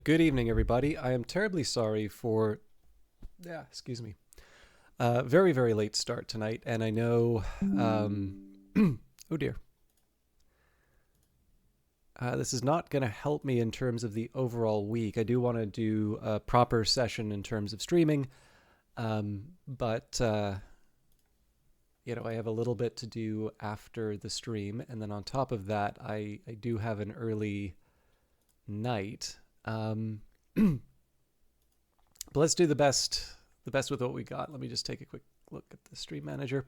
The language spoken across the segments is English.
Good evening, everybody. I am terribly sorry for, excuse me, very, very late start tonight. And I know, oh dear, this is not going to help me in terms of the overall week. I do want to do a proper session in terms of streaming, but I have a little bit to do after the stream. And then on top of that, I do have an early night. But let's do the best with what we got. Let me just take a quick look at the stream manager.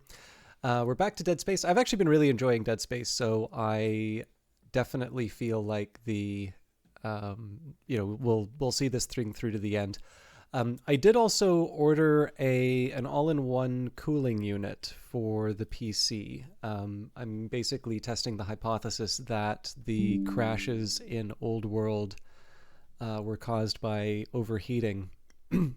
We're back to Dead Space. I've actually been really enjoying Dead Space, so I definitely feel like we'll see this thing through to the end. I did also order an all-in-one cooling unit for the PC. I'm basically testing the hypothesis that the crashes in Old World were caused by overheating. And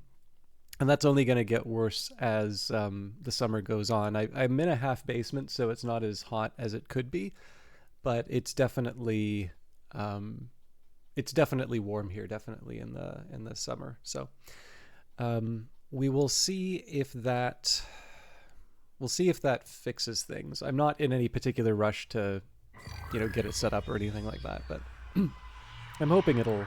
that's only going to get worse as the summer goes on. I'm in a half basement, so it's not as hot as it could be, but it's definitely warm here, definitely in the summer. So we will see if that fixes things. I'm not in any particular rush to get it set up or anything like that, but I'm hoping it'll.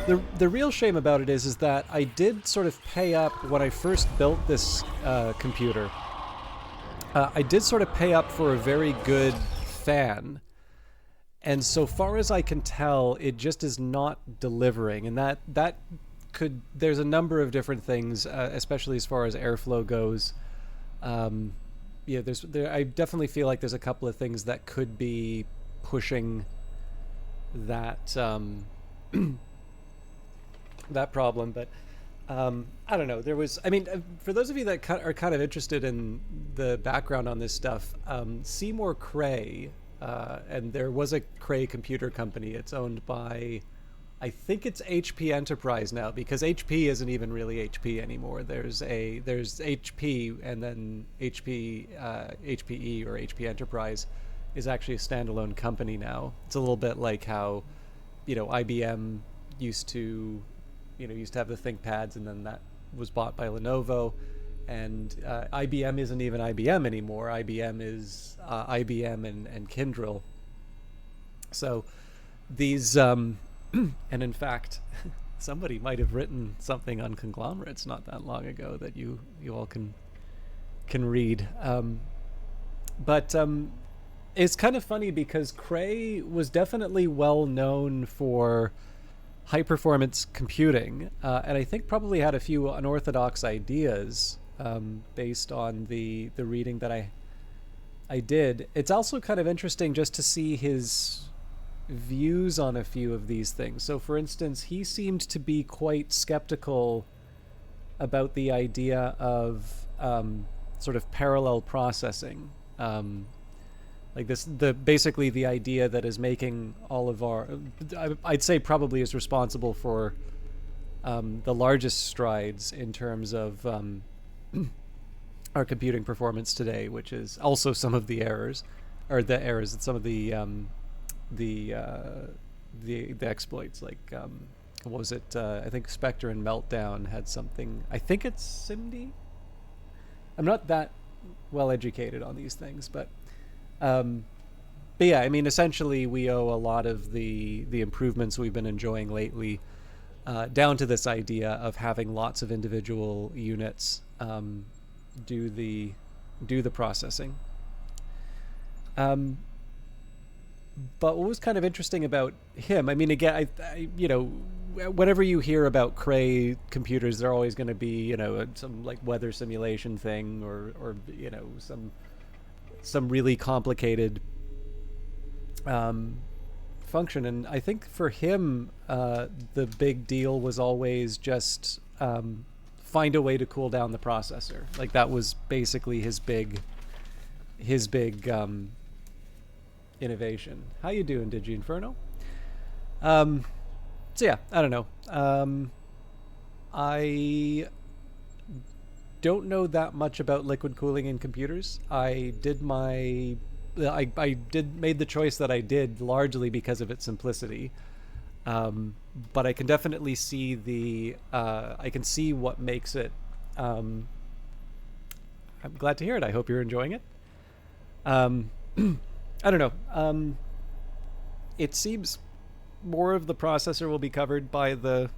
The real shame about it is that I did sort of pay up when I first built this computer. I did sort of pay up for a very good fan, and so far as I can tell, it just is not delivering. And that there's a number of different things, especially as far as airflow goes. I definitely feel like there's a couple of things that could be pushing that. That problem, but I don't know. For those of you that are kind of interested in the background on this stuff, Seymour Cray, and there was a Cray computer company. It's owned by, I think it's HP Enterprise now, because HP isn't even really HP anymore. There's HP, and then HPE or HP Enterprise is actually a standalone company now. It's a little bit like how IBM used to have the ThinkPads, and then that was bought by Lenovo, and IBM isn't even IBM anymore. IBM is IBM and Kyndryl. So these, and in fact, somebody might have written something on conglomerates not that long ago that you all can read. But it's kind of funny because Cray was definitely well known for high performance computing, and I think probably had a few unorthodox ideas based on the reading that I did. It's also kind of interesting just to see his views on a few of these things. So for instance, he seemed to be quite skeptical about the idea of sort of parallel processing. Basically the idea that is making all of I'd say probably is responsible for the largest strides in terms of our computing performance today, which is also some of the errors, and some of the exploits. Like what was it? I think Spectre and Meltdown had something. I think it's SIMD. I'm not that well educated on these things, but yeah, essentially we owe a lot of the improvements we've been enjoying lately down to this idea of having lots of individual units do the processing. But what was kind of interesting about him, again, whenever you hear about Cray computers, they're always going to be, some like weather simulation thing or some really complicated function. And I think for him, the big deal was always just find a way to cool down the processor. Like that was basically his big innovation. How you doing, Digi Inferno? So yeah, I don't know. I don't know that much about liquid cooling in computers. I made the choice that I did largely because of its simplicity. but I can definitely see I can see what makes it. I'm glad to hear it. I hope you're enjoying it. I don't know. It seems more of the processor will be covered by the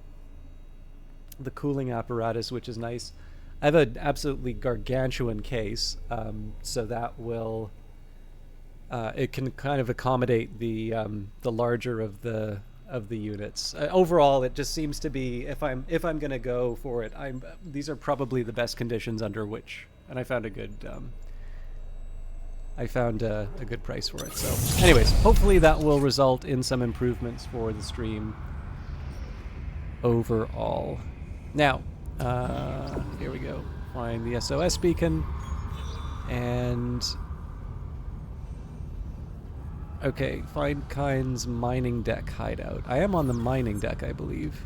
cooling apparatus, which is nice. I have an absolutely gargantuan case, so that will it can kind of accommodate the larger of the units. Overall, it just seems to be, if I'm going to go for it, these are probably the best conditions under which, and I found a good price for it. So, anyways, hopefully that will result in some improvements for the stream overall. Now, here we go. Find the SOS beacon, and okay, find Kyne's mining deck hideout. I am on the mining deck, I believe.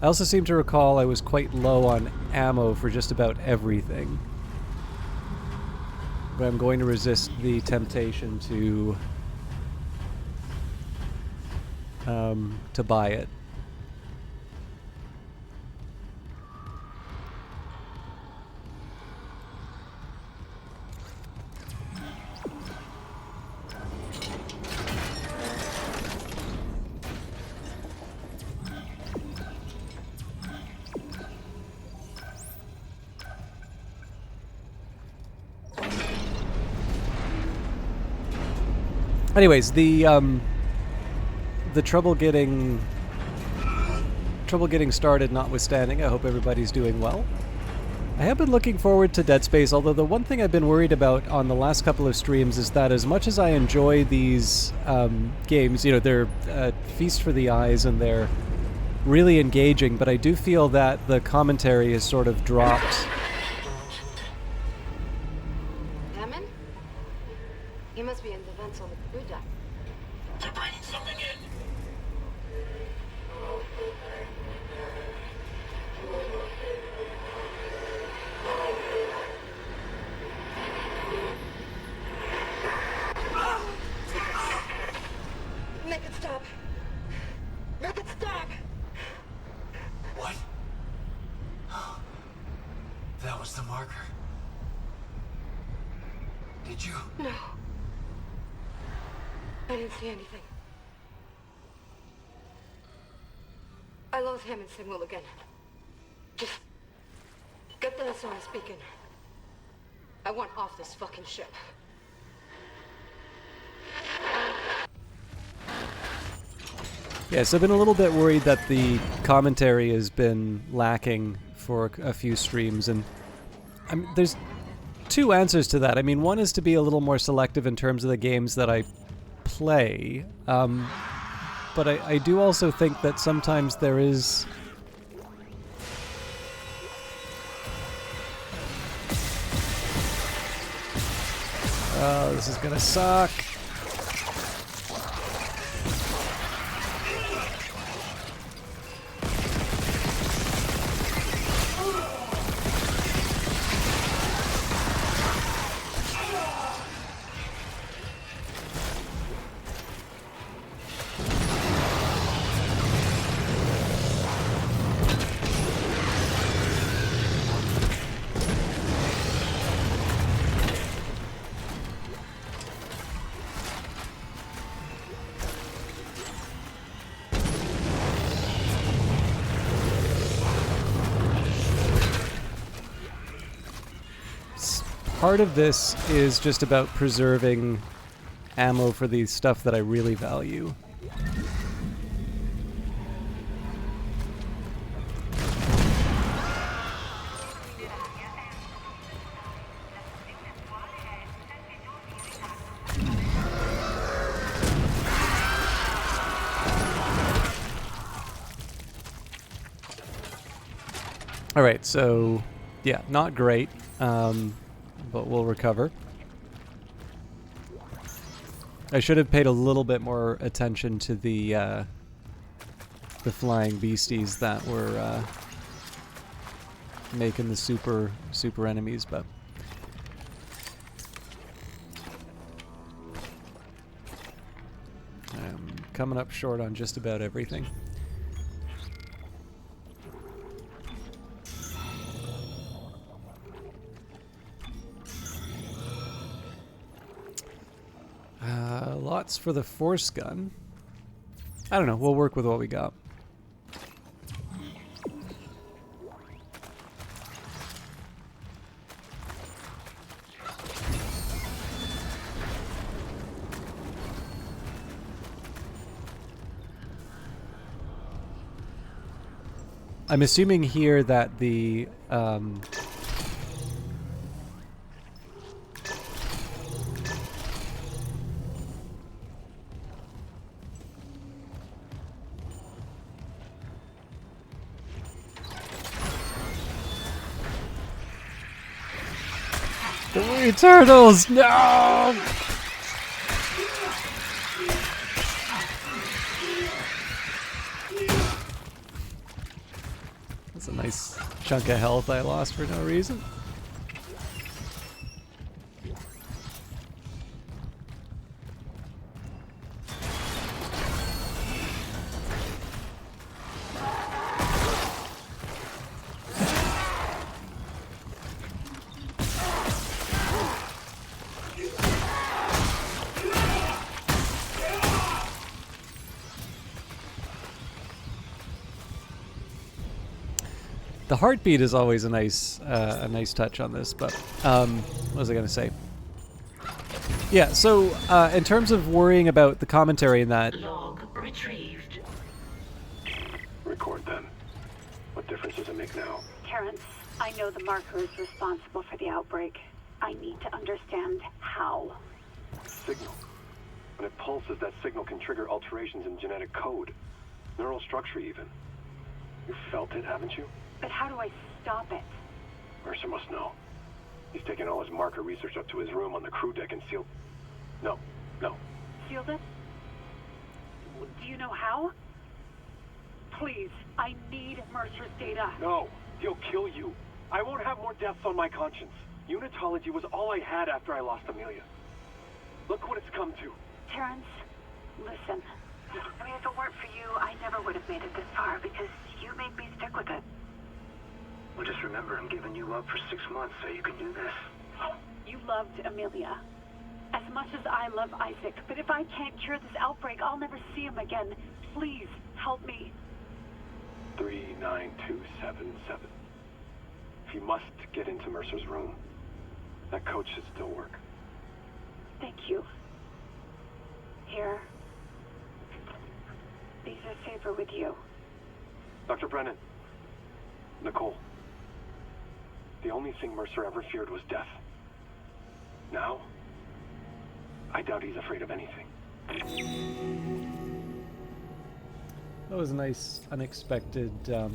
I also seem to recall I was quite low on ammo for just about everything. But I'm going to resist the temptation to buy it. Anyways, the trouble getting started notwithstanding, I hope everybody's doing well. I have been looking forward to Dead Space, although the one thing I've been worried about on the last couple of streams is that as much as I enjoy these games, you know, they're a feast for the eyes and they're really engaging, but I do feel that the commentary has sort of dropped. Hammond? He must be in the vents on the crew deck. They're bringing something in. Make it stop! Make it stop! What? That was the marker. Did you? No. I didn't see anything. I lost Hammond signal again. Just get the SOS beacon. I want off this fucking ship. Yes, I've been a little bit worried that the commentary has been lacking for a few streams, and there's two answers to that. I mean, one is to be a little more selective in terms of the games that I play, but I do also think that sometimes there is... Oh, this is gonna suck. Part of this is just about preserving ammo for the stuff that I really value. Alright, so yeah, not great. But we'll recover. I should have paid a little bit more attention to the flying beasties that were making the super enemies, but coming up short on just about everything. Lots for the force gun. I don't know. We'll work with what we got. I'm assuming here that the wee turtles, no! That's a nice chunk of health I lost for no reason. The heartbeat is always a nice touch on this, but what was I going to say? Yeah, so in terms of worrying about the commentary in that... Log retrieved. Record them. What difference does it make now? Terrence, I know the marker is responsible for the outbreak. I need to understand how. Signal. When it pulses, that signal can trigger alterations in genetic code. Neural structure, even. You felt it, haven't you? But how do I stop it? Mercer must know. He's taken all his marker research up to his room on the crew deck and sealed... No. Sealed it? Do you know how? Please, I need Mercer's data. No, he'll kill you. I won't have more deaths on my conscience. Unitology was all I had after I lost Amelia. Look what it's come to. Terrence, listen. I mean, if it weren't for you, I never would have made it this far because you made me stick with it. Well, just remember, I'm giving you up for 6 months so you can do this. You loved Amelia as much as I love Isaac, but if I can't cure this outbreak, I'll never see him again. Please, help me. 39277. If you must get into Mercer's room, that code should still work. Thank you. Here. These are safer with you. Dr. Brennan. Nicole. The only thing Mercer ever feared was death. Now, I doubt he's afraid of anything. That was a nice, unexpected, how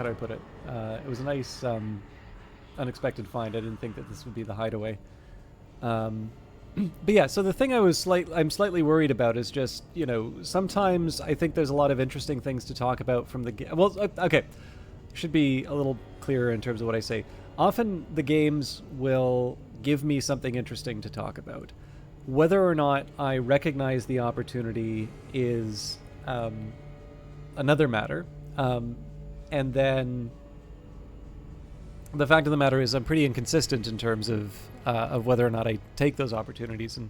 do I put it? It was a nice, unexpected find. I didn't think that this would be the hideaway. But yeah, so the thing I'm slightly worried about is just, you know, sometimes I think there's a lot of interesting things to talk about from the game. Well, okay, should be a little clearer in terms of what I say. Often the games will give me something interesting to talk about. Whether or not I recognize the opportunity is another matter. And then the fact of the matter is I'm pretty inconsistent in terms of whether or not I take those opportunities and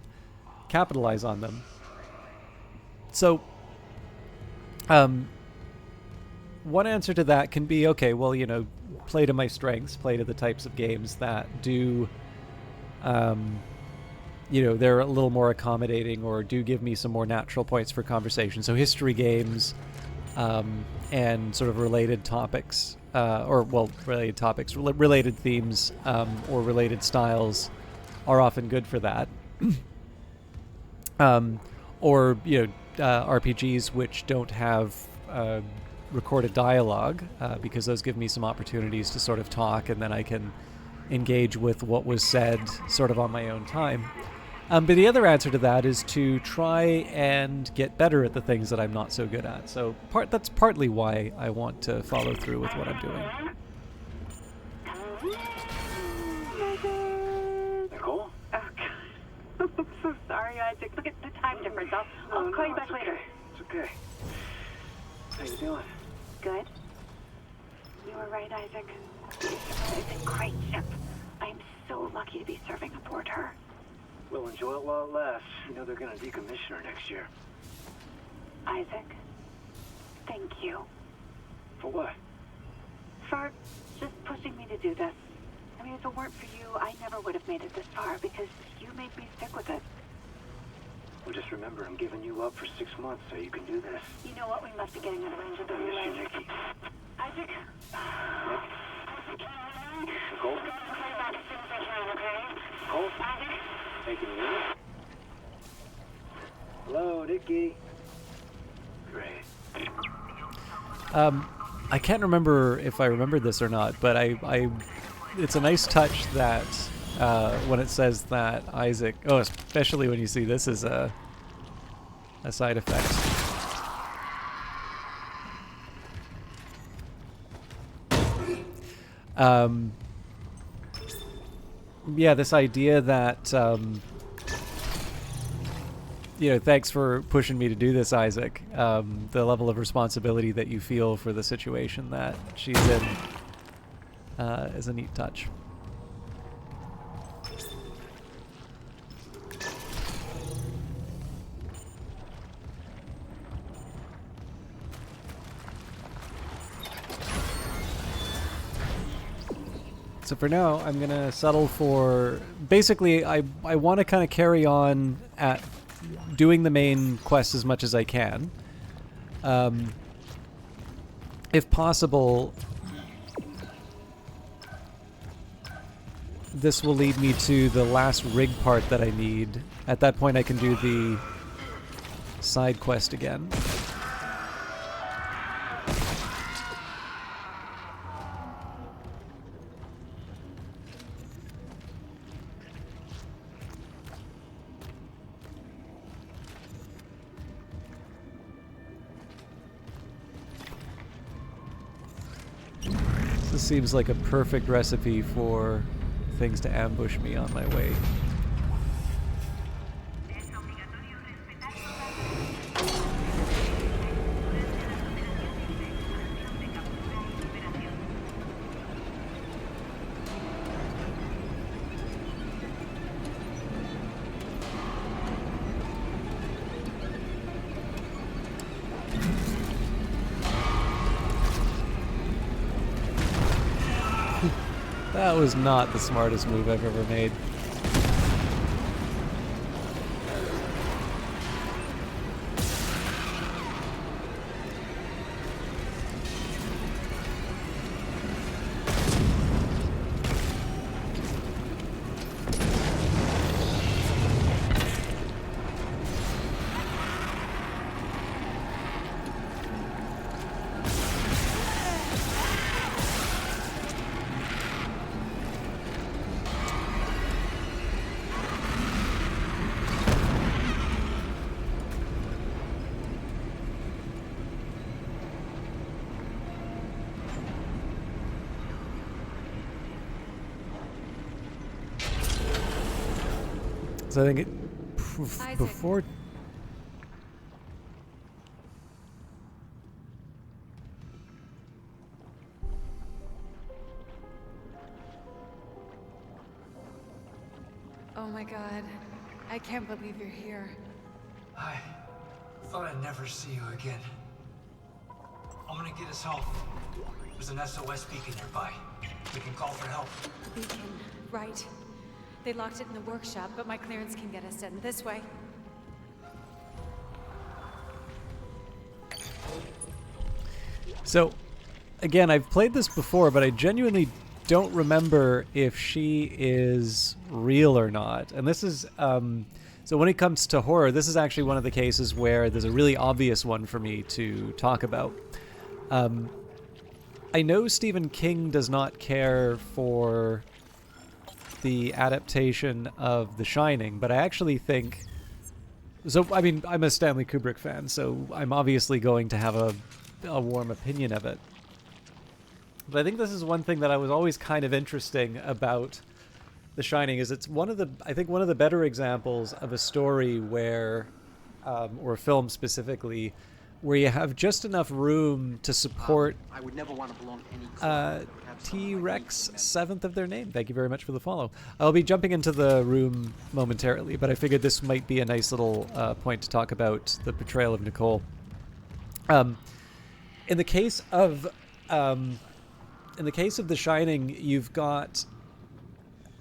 capitalize on them. So, one answer to that can be, okay, well, you know, play to my strengths, play to the types of games that do, you know, they're a little more accommodating or do give me some more natural points for conversation. So history games and sort of related topics, related themes or related styles are often good for that. Or, you know, RPGs which don't have recorded dialogue, because those give me some opportunities to sort of talk, and then I can engage with what was said sort of on my own time. But the other answer to that is to try and get better at the things that I'm not so good at. So that's partly why I want to follow through with what I'm doing. Nicole? Oh, God. I'm so sorry, Isaac. Look at the time numbers. I'll call you back it's later. Okay. It's okay. How you doing? Good. You were right, Isaac. It's a great ship. I'm so lucky to be serving aboard her. We'll enjoy it while it lasts. You know they're gonna decommission her next year. Isaac, thank you For what? for just pushing me to do this. I mean, if it weren't for you, I never would have made it this far because you made me stick with it. Well, just remember, I'm giving you up for 6 months so you can do this. You know what? We must be getting out of range of the I miss you, relay. Nikki. Isaac, Nick? Nicole? Nicole? Hey, can you hear me? Hello, Nikki. Great. I can't remember if I remembered this or not, but it's a nice touch that when it says that Isaac, especially when you see this as a side effect. Yeah, this idea that, thanks for pushing me to do this, Isaac. The level of responsibility that you feel for the situation that she's in is a neat touch. So for now, I'm going to settle for... Basically, I want to kind of carry on at doing the main quest as much as I can. If possible, this will lead me to the last rig part that I need. At that point, I can do the side quest again. This seems like a perfect recipe for things to ambush me on my way. That was not the smartest move I've ever made. So I think Isaac. before... Oh my god. I can't believe you're here. I thought I'd never see you again. I'm gonna get us home. There's an SOS beacon nearby. We can call for help. Beacon. Right. They locked it in the workshop, but my clearance can get us in. This way. So, again, I've played this before, but I genuinely don't remember if she is real or not. And this is, so when it comes to horror, this is actually one of the cases where there's a really obvious one for me to talk about. I know Stephen King does not care for the adaptation of The Shining, but I actually think... So, I mean, I'm a Stanley Kubrick fan, so I'm obviously going to have a warm opinion of it. But I think this is one thing that I was always kind of interesting about The Shining, is it's one of the, I think one of the better examples of a story where or film specifically, where you have just enough room to support I would never want to belong to any club that would have someone like T-Rex, you, man. 7th of their name. Thank you very much for the follow. I'll be jumping into the room momentarily, but I figured this might be a nice little point to talk about the portrayal of Nicole. In the case of The Shining, you've got,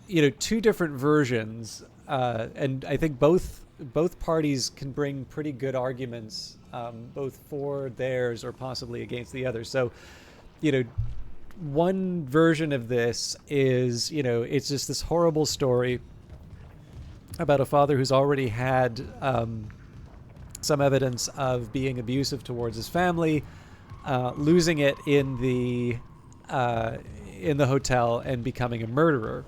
you know, two different versions, and I think both parties can bring pretty good arguments, both for theirs or possibly against the other. So, you know, one version of this is, you know, it's just this horrible story about a father who's already had some evidence of being abusive towards his family, losing it in the hotel and becoming a murderer.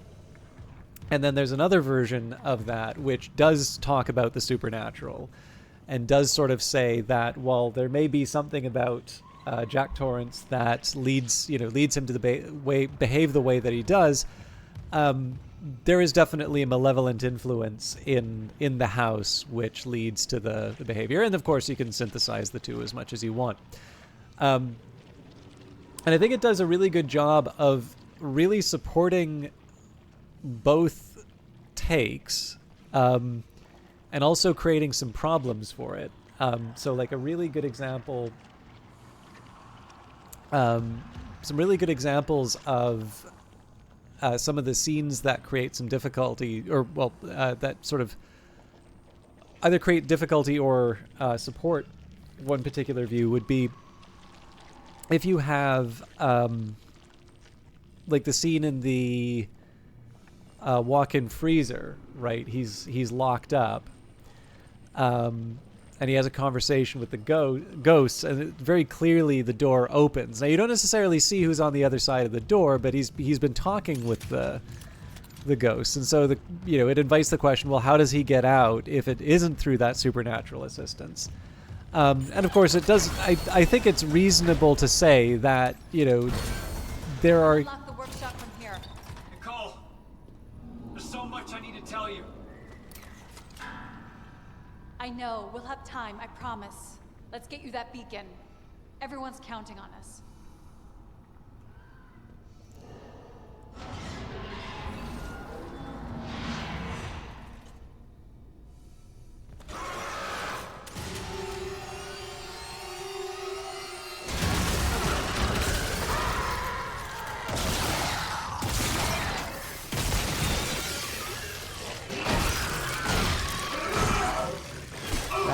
And then there's another version of that which does talk about the supernatural and does sort of say that while there may be something about Jack Torrance that leads him to behave the way that he does, there is definitely a malevolent influence in the house which leads to the behavior. And of course you can synthesize the two as much as you want. And I think it does a really good job of really supporting both takes, and also creating some problems for it. So like a really good example, some really good examples of some of the scenes that create some difficulty, or that sort of either create difficulty or support one particular view, would be if you have like the scene in the walk-in freezer, right? He's locked up, and he has a conversation with the ghosts, and very clearly the door opens. Now you don't necessarily see who's on the other side of the door, but he's been talking with the ghosts, and so it invites the question: well, how does he get out if it isn't through that supernatural assistance? And of course, it does. I think it's reasonable to say that there are. Lock the workshop from here. Nicole, there's so much I need to tell you. I know. We'll have time. I promise. Let's get you that beacon. Everyone's counting on us.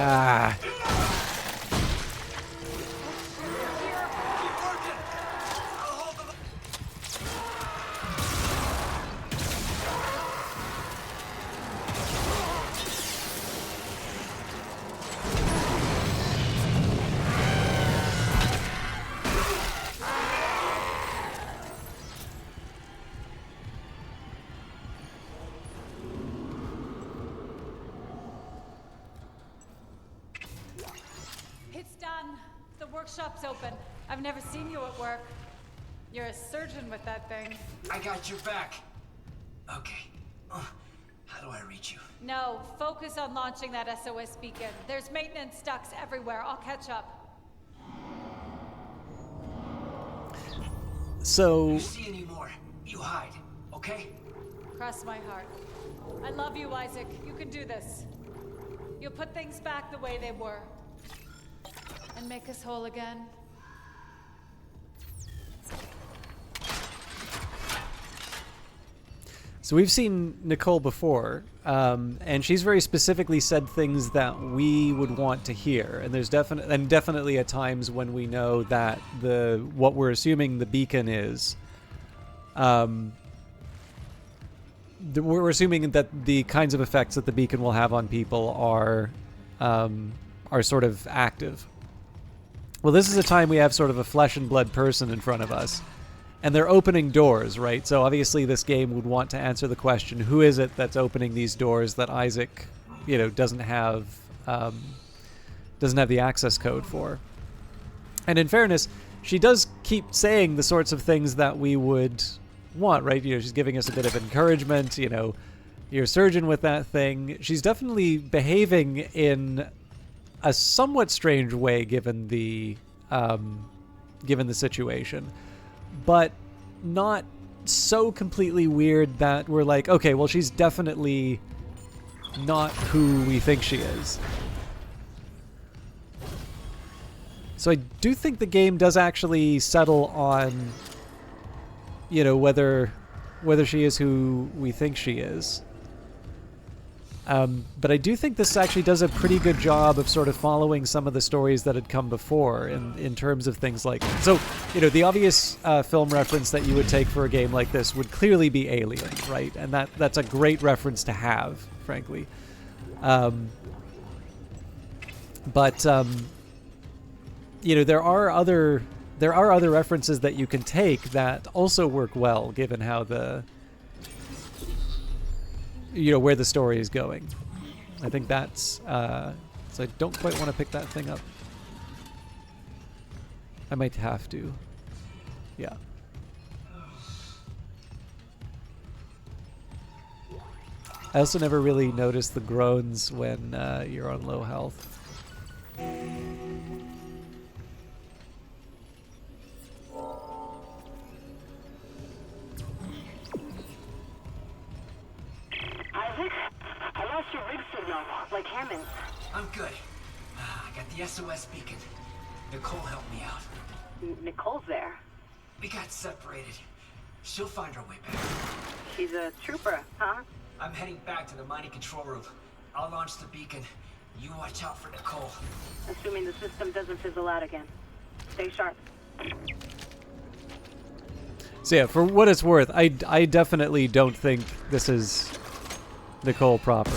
Ah. It's done. The workshop's open. I've never seen you at work. You're a surgeon with that thing. I got your back. Okay. How do I reach you? No, focus on launching that SOS beacon. There's maintenance ducts everywhere. I'll catch up. So. You see any more, you hide, okay? Cross my heart. I love you, Isaac. You can do this. You'll put things back the way they were. And make us whole again. So we've seen Nicole before, and she's very specifically said things that we would want to hear. And there's definitely at times when we know that what we're assuming the beacon is, we're assuming that the kinds of effects that the beacon will have on people are sort of active. Well, this is a time we have sort of a flesh and blood person in front of us. And they're opening doors, right? So obviously this game would want to answer the question, who is it that's opening these doors that Isaac, doesn't have the access code for? And in fairness, she does keep saying the sorts of things that we would want, right? She's giving us a bit of encouragement, you're a surgeon with that thing. She's definitely behaving in a somewhat strange way given the situation, but not so completely weird that we're like, okay, well, she's definitely not who we think she is. So I do think the game does actually settle on, you know, whether she is who we think she is. But I do think this actually does a pretty good job of sort of following some of the stories that had come before in terms of things like... So, you know, the obvious film reference that you would take for a game like this would clearly be Alien, right? And that's a great reference to have, frankly. But you know, there are other references that you can take that also work well, given how where the story is going. I think that's so I don't quite want to pick that thing up. I might have to. Yeah. I also never really noticed the groans when you're on low health. Isaac, I lost your rig signal, like Hammond. I'm good. I got the SOS beacon. Nicole helped me out. Nicole's there. We got separated. She'll find her way back. She's a trooper, huh? I'm heading back to the mining control room. I'll launch the beacon. You watch out for Nicole. Assuming the system doesn't fizzle out again. Stay sharp. So yeah, for what it's worth, I definitely don't think this is Nicole proper.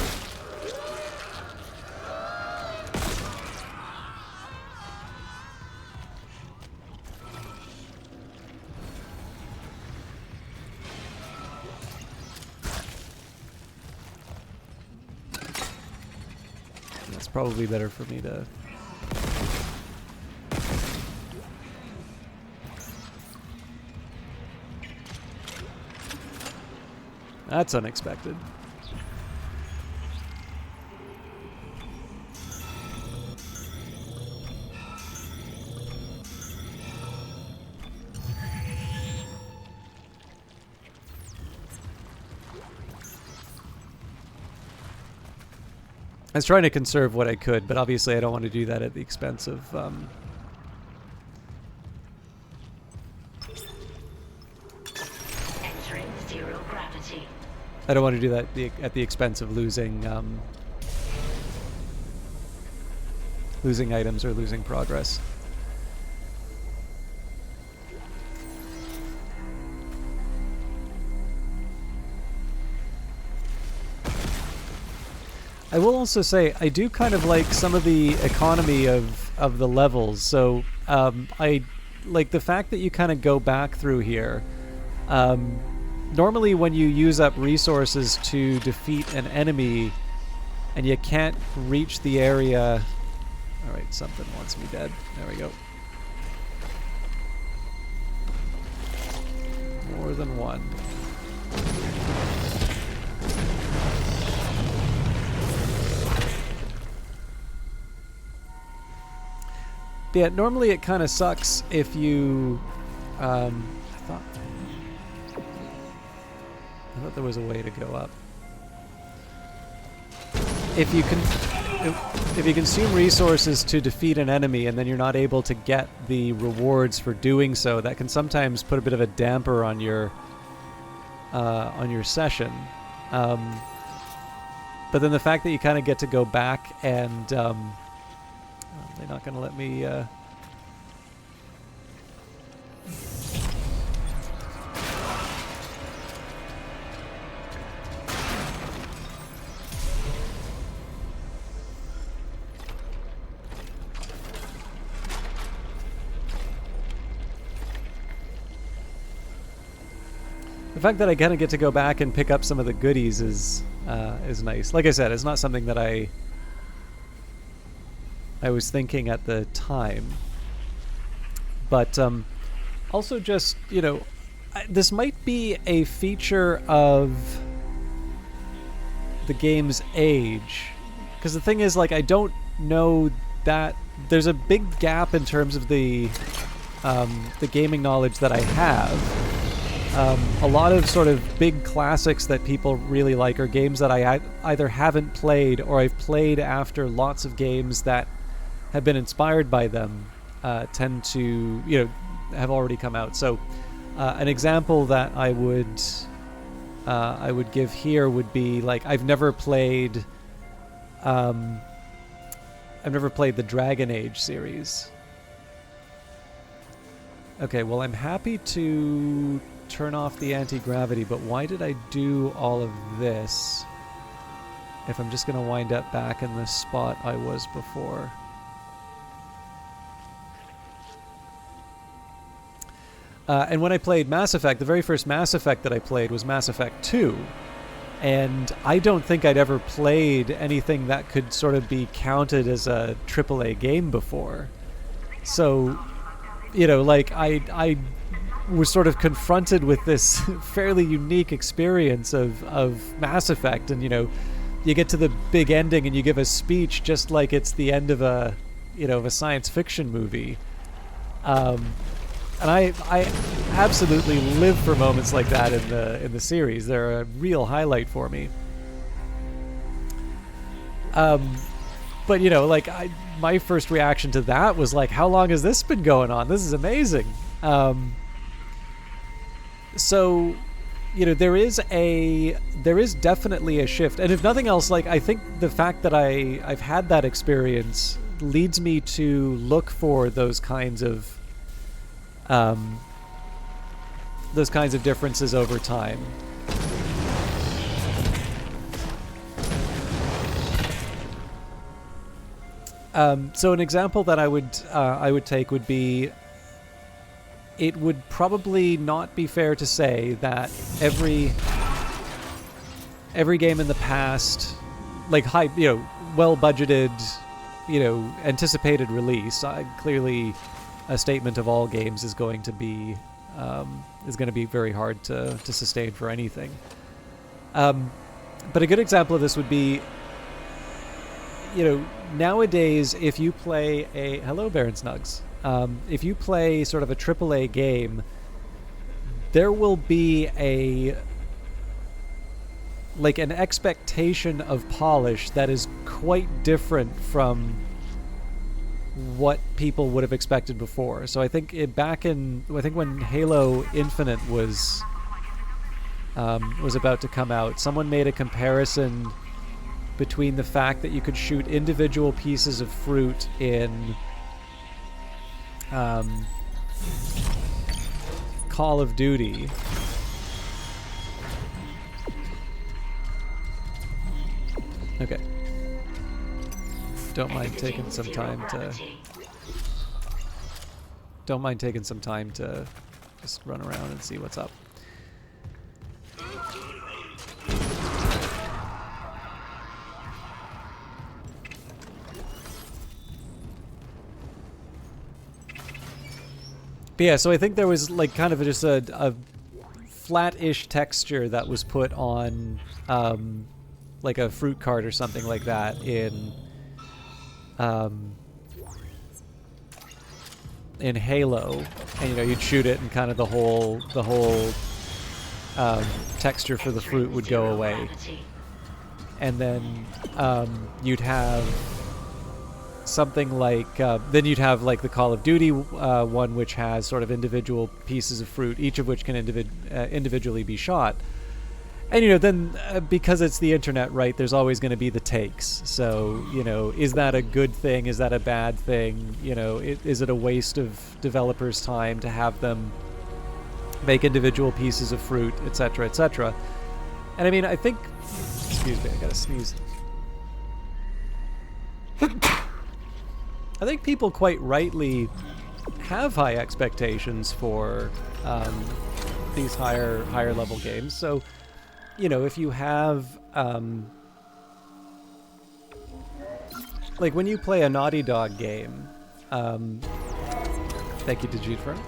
It's probably better for me to... That's unexpected. I was trying to conserve what I could, but obviously I don't want to do that at the expense of... Entering zero gravity. I don't want to do that at the expense of losing losing items or losing progress. I will also say I do kind of like some of the economy of the levels. So I like the fact that you kind of go back through here. Normally when you use up resources to defeat an enemy and you can't reach the area... Alright, something wants me dead. There we go. More than one. Yeah, normally it kind of sucks if you... I thought there was a way to go up. If you consume resources to defeat an enemy and then you're not able to get the rewards for doing so, that can sometimes put a bit of a damper on your session. But then the fact that you kind of get to go back and they're not going to let me... The fact that I kind of get to go back and pick up some of the goodies is nice. Like I said, it's not something that I was thinking at the time. But also just, you know, this might be a feature of the game's age. Because the thing is, like, I don't know that there's a big gap in terms of the gaming knowledge that I have. A lot of sort of big classics that people really like are games that I either haven't played or I've played after lots of games that have been inspired by them tend to, have already come out. So an example that I would give here would be like I've never played the Dragon Age series. Okay, well, I'm happy to turn off the anti-gravity, but why did I do all of this if I'm just going to wind up back in the spot I was before? And when I played Mass Effect, the very first Mass Effect that I played was Mass Effect 2. And I don't think I'd ever played anything that could sort of be counted as a AAA game before. So, I was sort of confronted with this fairly unique experience of Mass Effect. And, you get to the big ending and you give a speech just like it's the end of a science fiction movie. And I absolutely live for moments like that in the series. They're a real highlight for me. But my first reaction to that was like, how long has this been going on? This is amazing. So, there is definitely a shift, and if nothing else, I think the fact that I've had that experience leads me to look for those kinds of differences over time. So an example that I would take would be, it would probably not be fair to say that every game in the past, high, well budgeted, anticipated release, clearly a statement of all games is going to be very hard to sustain for anything. But a good example of this would be, nowadays, if you play hello, Baron Snugs. If you play sort of a AAA game, there will be an expectation of polish that is quite different from what people would have expected before. So I think when Halo Infinite was about to come out, someone made a comparison between the fact that you could shoot individual pieces of fruit in Call of Duty okay. Don't mind taking some time to just run around and see what's up. But yeah, so I think there was kind of just a flat-ish texture that was put on a fruit cart or something like that in Halo, and you'd shoot it and kind of the whole texture for the fruit would go away, and then you'd have something then you'd have the Call of Duty one, which has sort of individual pieces of fruit, each of which can individually be shot. And then because it's the internet, right, there's always going to be the takes. So is that a good thing? Is that a bad thing? Is it a waste of developers' time to have them make individual pieces of fruit, etc., etc.? And I mean, I think, excuse me, I gotta sneeze. I think people quite rightly have high expectations for these higher level games. So, if you have when you play a Naughty Dog game, thank you, Digit Firm.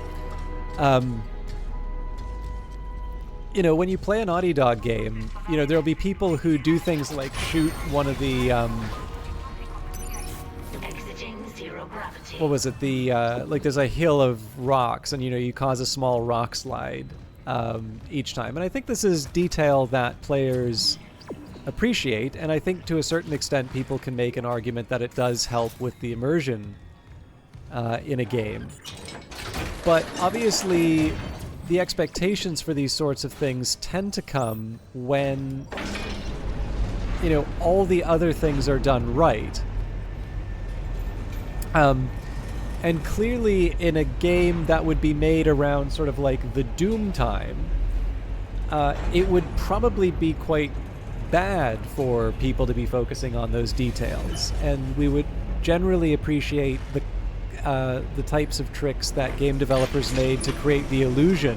When you play a Naughty Dog game, there'll be people who do things like shoot one of the zero gravity. what was it? The like there's a hill of rocks, and you cause a small rock slide each time. And I think this is detail that players appreciate, and I think to a certain extent people can make an argument that it does help with the immersion in a game. But obviously, the expectations for these sorts of things tend to come when all the other things are done right. And clearly in a game that would be made around sort of like the Doom time, it would probably be quite bad for people to be focusing on those details. And we would generally appreciate the types of tricks that game developers made to create the illusion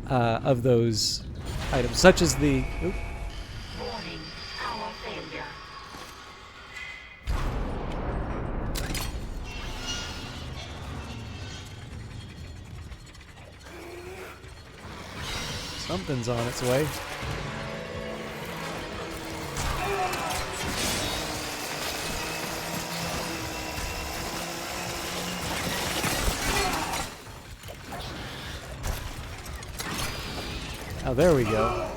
of those items, such as the... Warning, power failure. Something's on its way. Oh, there we go.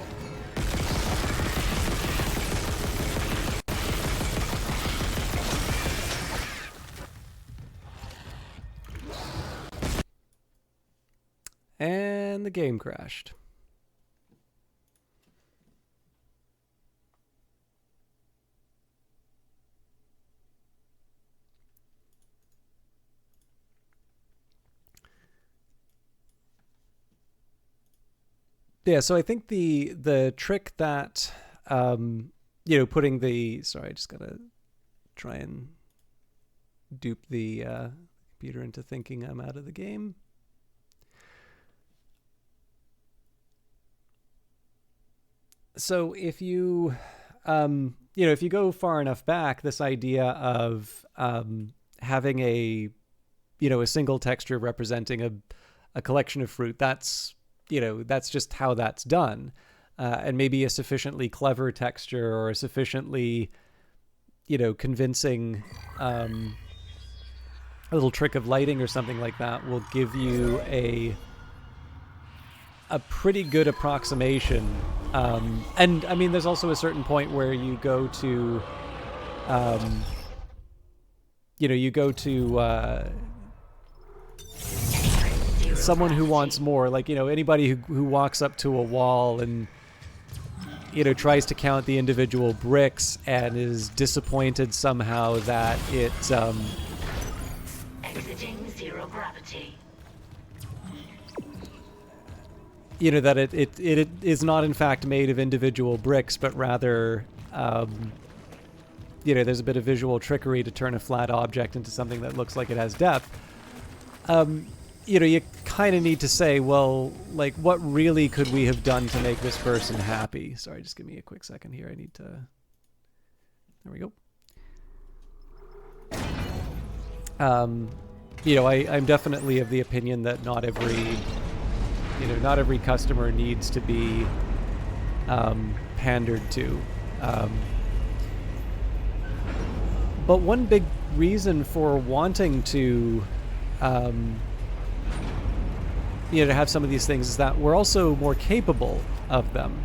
And the game crashed. Yeah, so I think the trick that putting the I just gotta try and dupe the computer into thinking I'm out of the game. So if you if you go far enough back, this idea of having a single texture representing a collection of fruit, that's just how that's done. And maybe a sufficiently clever texture or a sufficiently, convincing a little trick of lighting or something like that will give you a pretty good approximation. And I mean, there's also a certain point where you go to, someone who wants more, like anybody who walks up to a wall and tries to count the individual bricks and is disappointed somehow that it Exiting zero gravity. that it is not in fact made of individual bricks, but rather there's a bit of visual trickery to turn a flat object into something that looks like it has depth. You kind of need to say, well, like, what really could we have done to make this person happy? Sorry, just give me a quick second here. I need to... There we go. I'm definitely of the opinion that not every customer needs to be pandered to. But one big reason for wanting to... to have some of these things is that we're also more capable of them.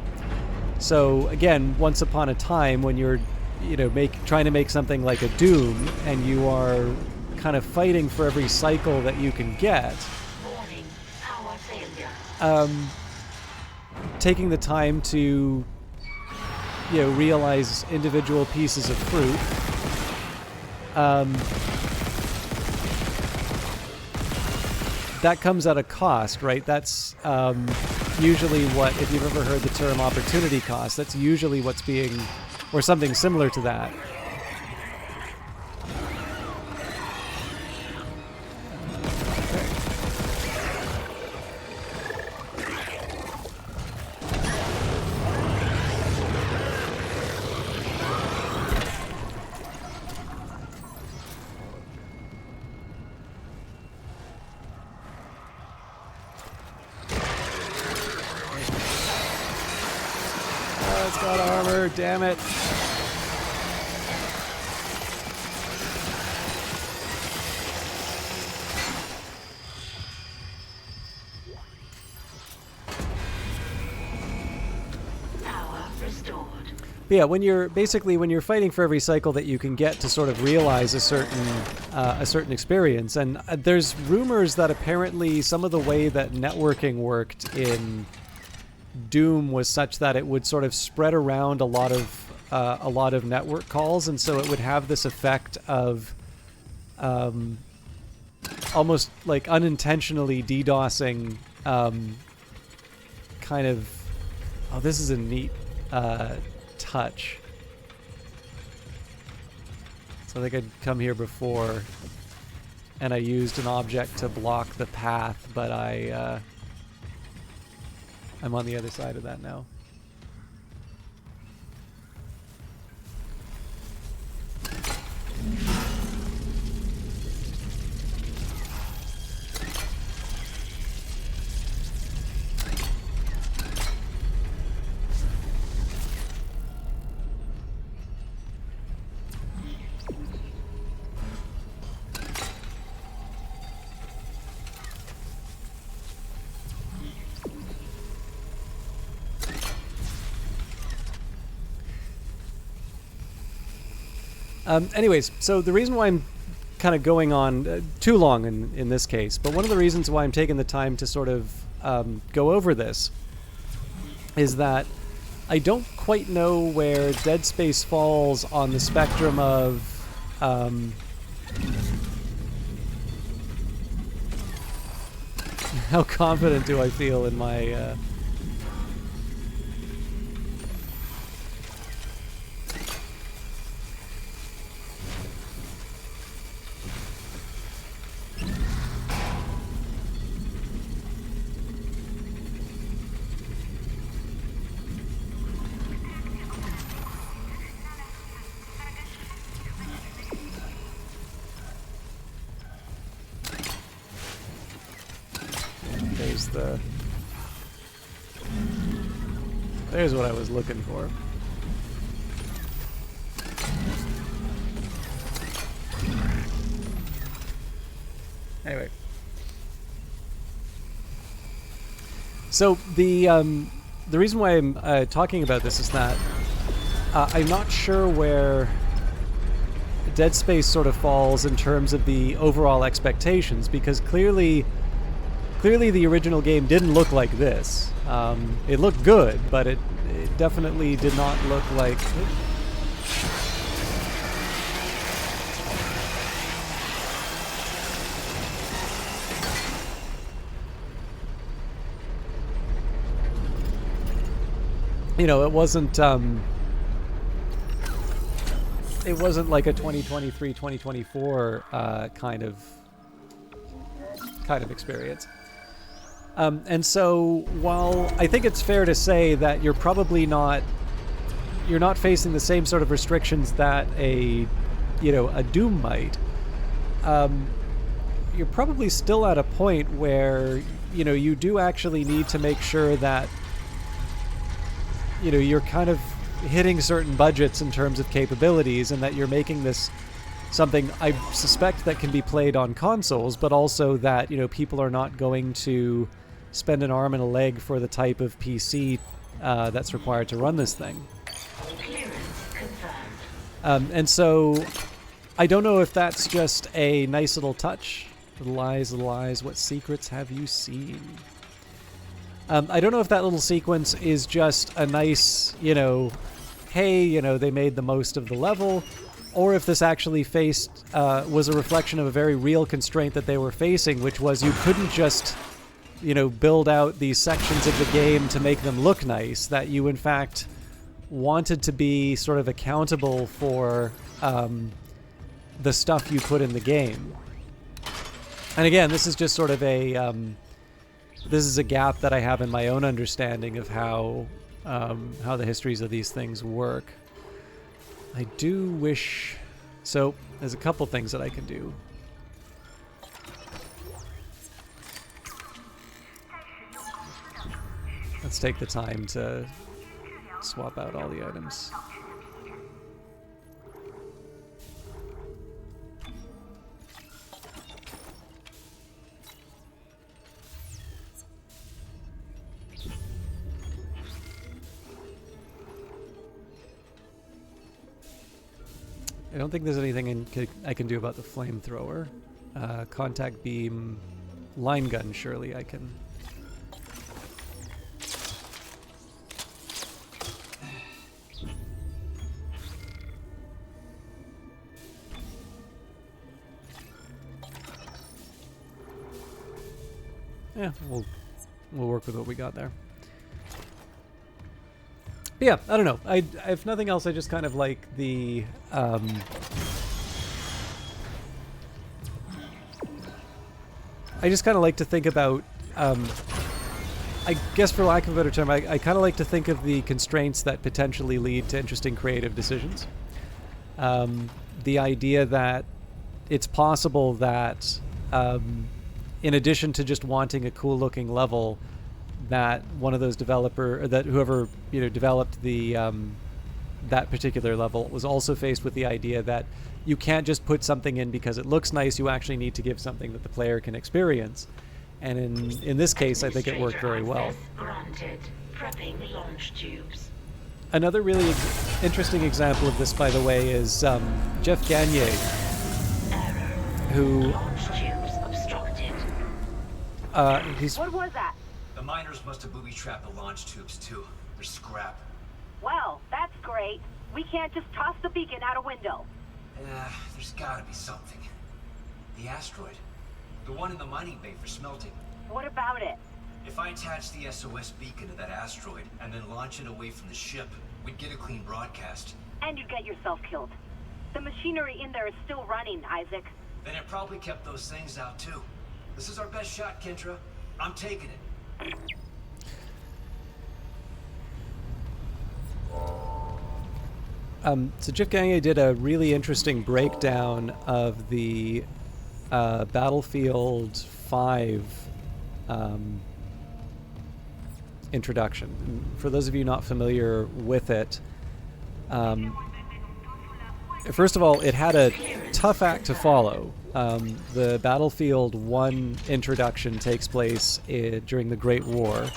So again, once upon a time when you're, trying to make something like a Doom and you are kind of fighting for every cycle that you can get, Warning, power failure. taking the time to, realize individual pieces of fruit, that comes at a cost, right? That's usually what, if you've ever heard the term opportunity cost, that's usually what's being, or something similar to that. It's got armor, damn it. But yeah, when you're fighting for every cycle that you can get to sort of realize a certain experience, and there's rumors that apparently some of the way that networking worked in Doom was such that it would sort of spread around a lot of network calls, and so it would have this effect of almost like unintentionally DDoSing kind of. Oh, this is a neat touch. So I think I'd come here before and I used an object to block the path, but I'm on the other side of that now. Anyways, so the reason why I'm kind of going on too long in this case, but one of the reasons why I'm taking the time to sort of go over this is that I don't quite know where Dead Space falls on the spectrum of how confident do I feel in my There's what I was looking for. Anyway. So the reason why I'm talking about this is that I'm not sure where Dead Space sort of falls in terms of the overall expectations, because clearly the original game didn't look like this. It looked good, but it definitely did not look like... You know, it wasn't like a 2023, 2024 kind of experience. And so, while I think it's fair to say that you're not facing the same sort of restrictions that a Doom might, you're probably still at a point where, you do actually need to make sure that, you're kind of hitting certain budgets in terms of capabilities, and that you're making this something I suspect that can be played on consoles, but also that, people are not going to spend an arm and a leg for the type of PC that's required to run this thing. And so I don't know if that's just a nice little touch. Little lies, what secrets have you seen? I don't know if that little sequence is just a nice, hey, they made the most of the level, or if this actually was a reflection of a very real constraint that they were facing, which was you couldn't just build out these sections of the game to make them look nice, that you in fact wanted to be sort of accountable for the stuff you put in the game. And again, this is just sort of this is a gap that I have in my own understanding of how the histories of these things work. I do wish... So, there's a couple things that I can do. Let's take the time to swap out all the items. I don't think there's anything I can do about the flamethrower. Contact beam, line gun, surely I can. Yeah, we'll work with what we got there. But yeah, I don't know. If nothing else, I just kind of like the I just kind of like to think about I guess for lack of a better term, I kind of like to think of the constraints that potentially lead to interesting creative decisions. The idea that it's possible that in addition to just wanting a cool looking level, that one of those whoever developed the that particular level was also faced with the idea that you can't just put something in because it looks nice. You actually need to give something that the player can experience, and in this case, I think it worked very well. Granted. Prepping launch tubes. Another really interesting example of this, by the way, is Jeff Gagne, who Launch tubes obstructed. What was that? The miners must have booby-trapped the launch tubes, too. They're scrap. Well, that's great. We can't just toss the beacon out a window. There's gotta be something. The asteroid. The one in the mining bay for smelting. What about it? If I attach the SOS beacon to that asteroid and then launch it away from the ship, we'd get a clean broadcast. And you'd get yourself killed. The machinery in there is still running, Isaac. Then it probably kept those things out, too. This is our best shot, Kendra. I'm taking it. So Jeff Gagne did a really interesting breakdown of the Battlefield 5 introduction. And for those of you not familiar with it, first of all, it had a tough act to follow. The Battlefield 1 introduction takes place during the Great War.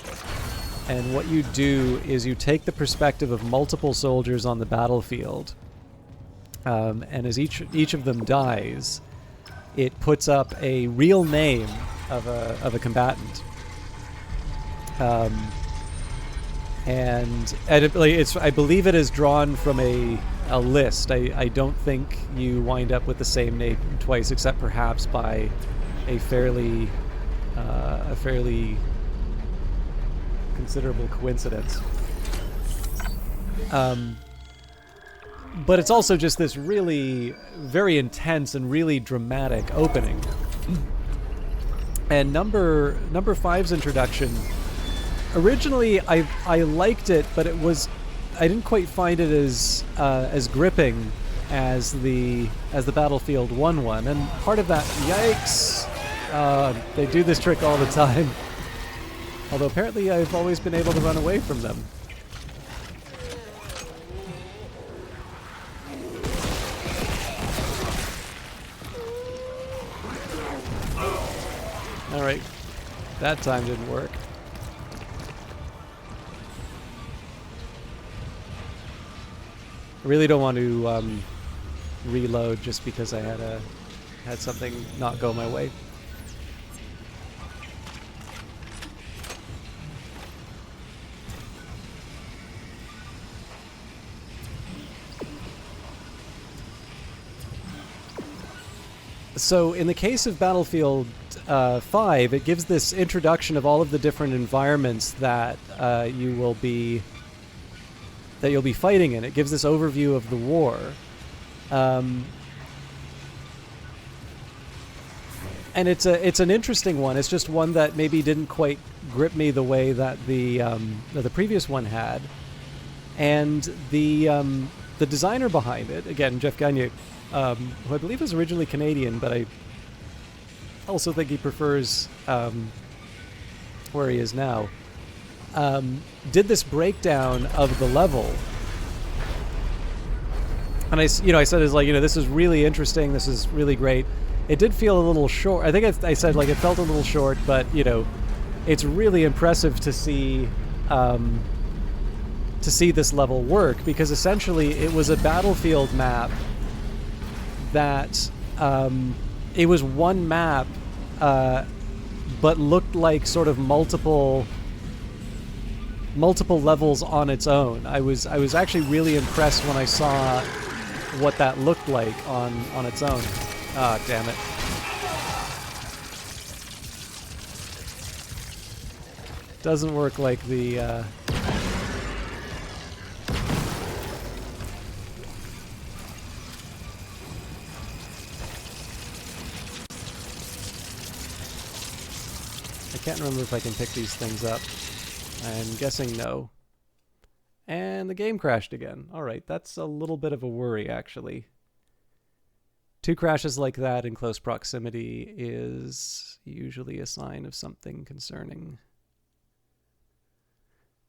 And what you do is you take the perspective of multiple soldiers on the battlefield, and as each of them dies, it puts up a real name of a combatant, and I believe it is drawn from a list. I don't think you wind up with the same name twice, except perhaps by a fairly considerable coincidence. But it's also just this really very intense and really dramatic opening. And number 5's introduction, originally I liked it, but I didn't quite find it as gripping as the Battlefield 1 one. And part of that, yikes, they do this trick all the time. Although apparently I've always been able to run away from them. Alright, that time didn't work. I really don't want to reload just because I had something not go my way. So in the case of Battlefield 5, it gives this introduction of all of the different environments that you'll be fighting in. It gives this overview of the war, and it's an interesting one. It's just one that maybe didn't quite grip me the way that the previous one had, and the designer behind it, again, Jeff Gagne, who I believe was originally Canadian, but I also think he prefers where he is now, did this breakdown of the level. And I said, this is really interesting, this is really great. It did feel a little short. I think I said, it felt a little short, but, it's really impressive to see this level work, because essentially it was a Battlefield map that it was one map, but looked like sort of multiple levels on its own. I was actually really impressed when I saw what that looked like on its own. Ah, damn it. Doesn't work like the I can't remember if I can pick these things up. I'm guessing no. And the game crashed again. Alright, that's a little bit of a worry, actually. 2 crashes like that in close proximity is usually a sign of something concerning.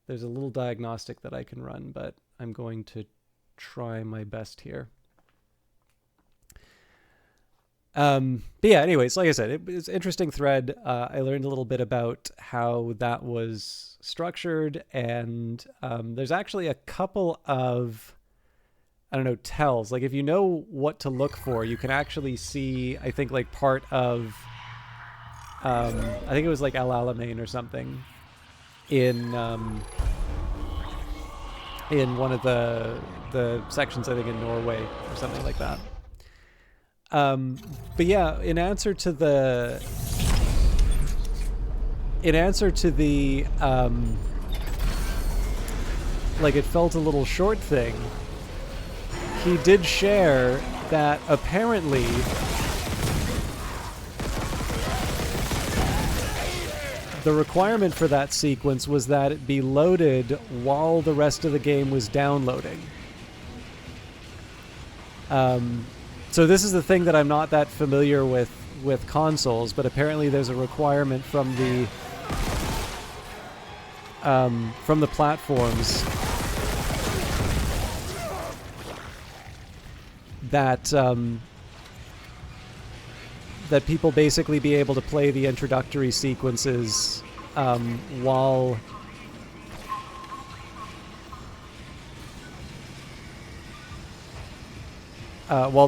There's a little diagnostic that I can run, but I'm going to try my best here. But yeah, anyways, like I said, it was an interesting thread. I learned a little bit about how that was structured, and there's actually a couple of, I don't know, tells. Like, if you know what to look for, you can actually see, I think, like, part of, I think it was, like, El Alamein or something, in one of the sections, I think, in Norway or something like that. But yeah, in answer to the like, it felt a little short thing, he did share that apparently the requirement for that sequence was that it be loaded while the rest of the game was downloading. So this is the thing that I'm not that familiar with consoles, but apparently there's a requirement from the platforms that that people basically be able to play the introductory sequences while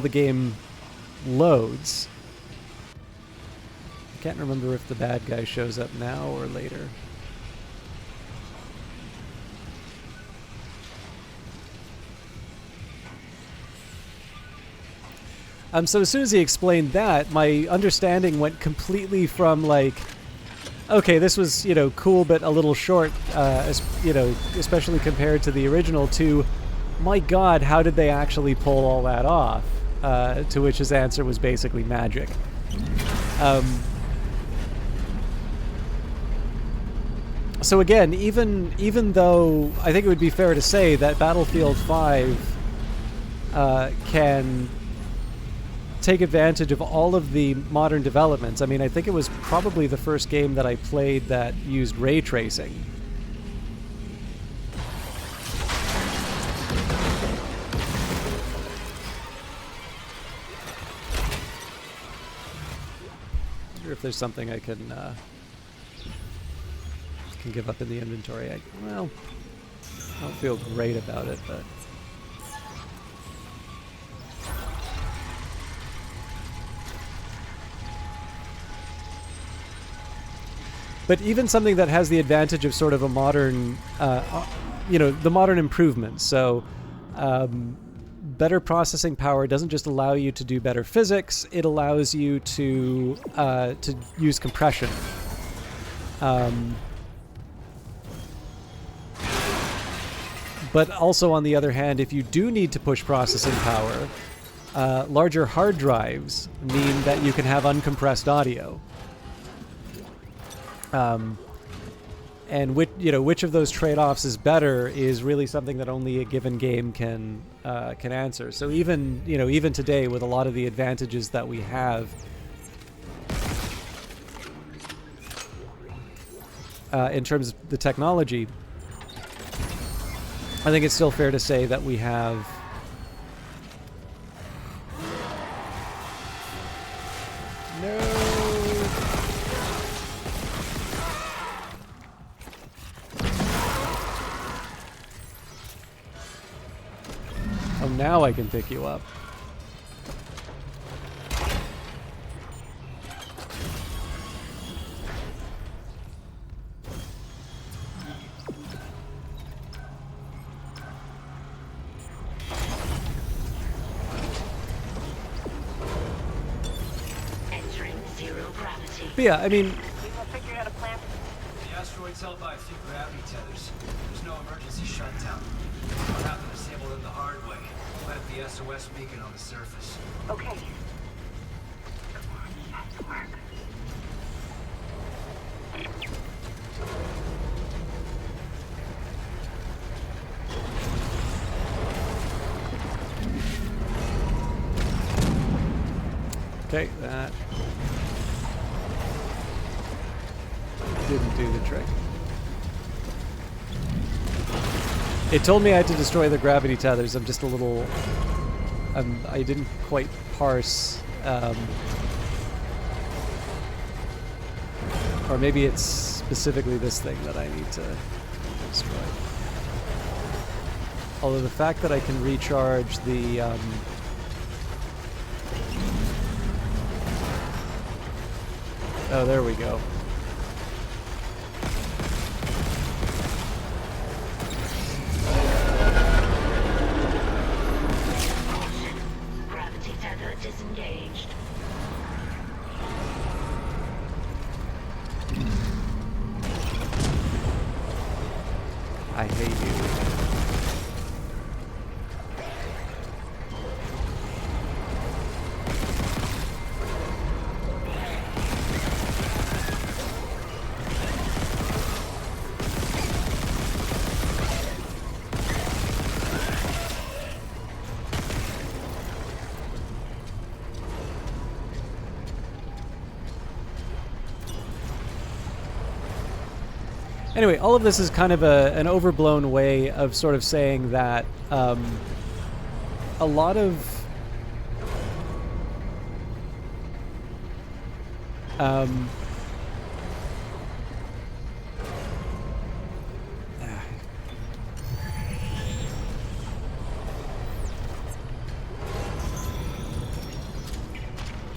the game loads. I can't remember if the bad guy shows up now or later. So as soon as he explained that, my understanding went completely from, like, okay, this was, you know, cool but a little short, you know, especially compared to the original, to, my God, how did they actually pull all that off? To which his answer was basically magic. So again, even though I think it would be fair to say that Battlefield 5 can take advantage of all of the modern developments. I mean, I think it was probably the first game that I played that used ray tracing. I wonder if there's something I can give up in the inventory. Well, I don't feel great about it, but... But even something that has the advantage of sort of a modern, you know, the modern improvements. So better processing power doesn't just allow you to do better physics, it allows you to use compression. But also, on the other hand, if you do need to push processing power, larger hard drives mean that you can have uncompressed audio. And which of those trade-offs is better is really something that only a given game can answer. So even today, with a lot of the advantages that we have, in terms of the technology, I think it's still fair to say that we have now I can pick you up. But yeah, I mean, We will figure out a plan. The asteroid's held by a few gravity tethers. There's no emergency shutdown. I'll have to disable them the hard way. Plant the SOS beacon on the surface. Okay. Come on, this has to work. okay, that didn't do the trick. It told me I had to destroy the gravity tethers. I'm just a little... I didn't quite parse... or maybe it's specifically this thing that I need to destroy. Although the fact that I can recharge the... oh, there we go. Gravity tether disengaged. I hate you. Anyway, all of this is kind of an overblown way of sort of saying that a lot of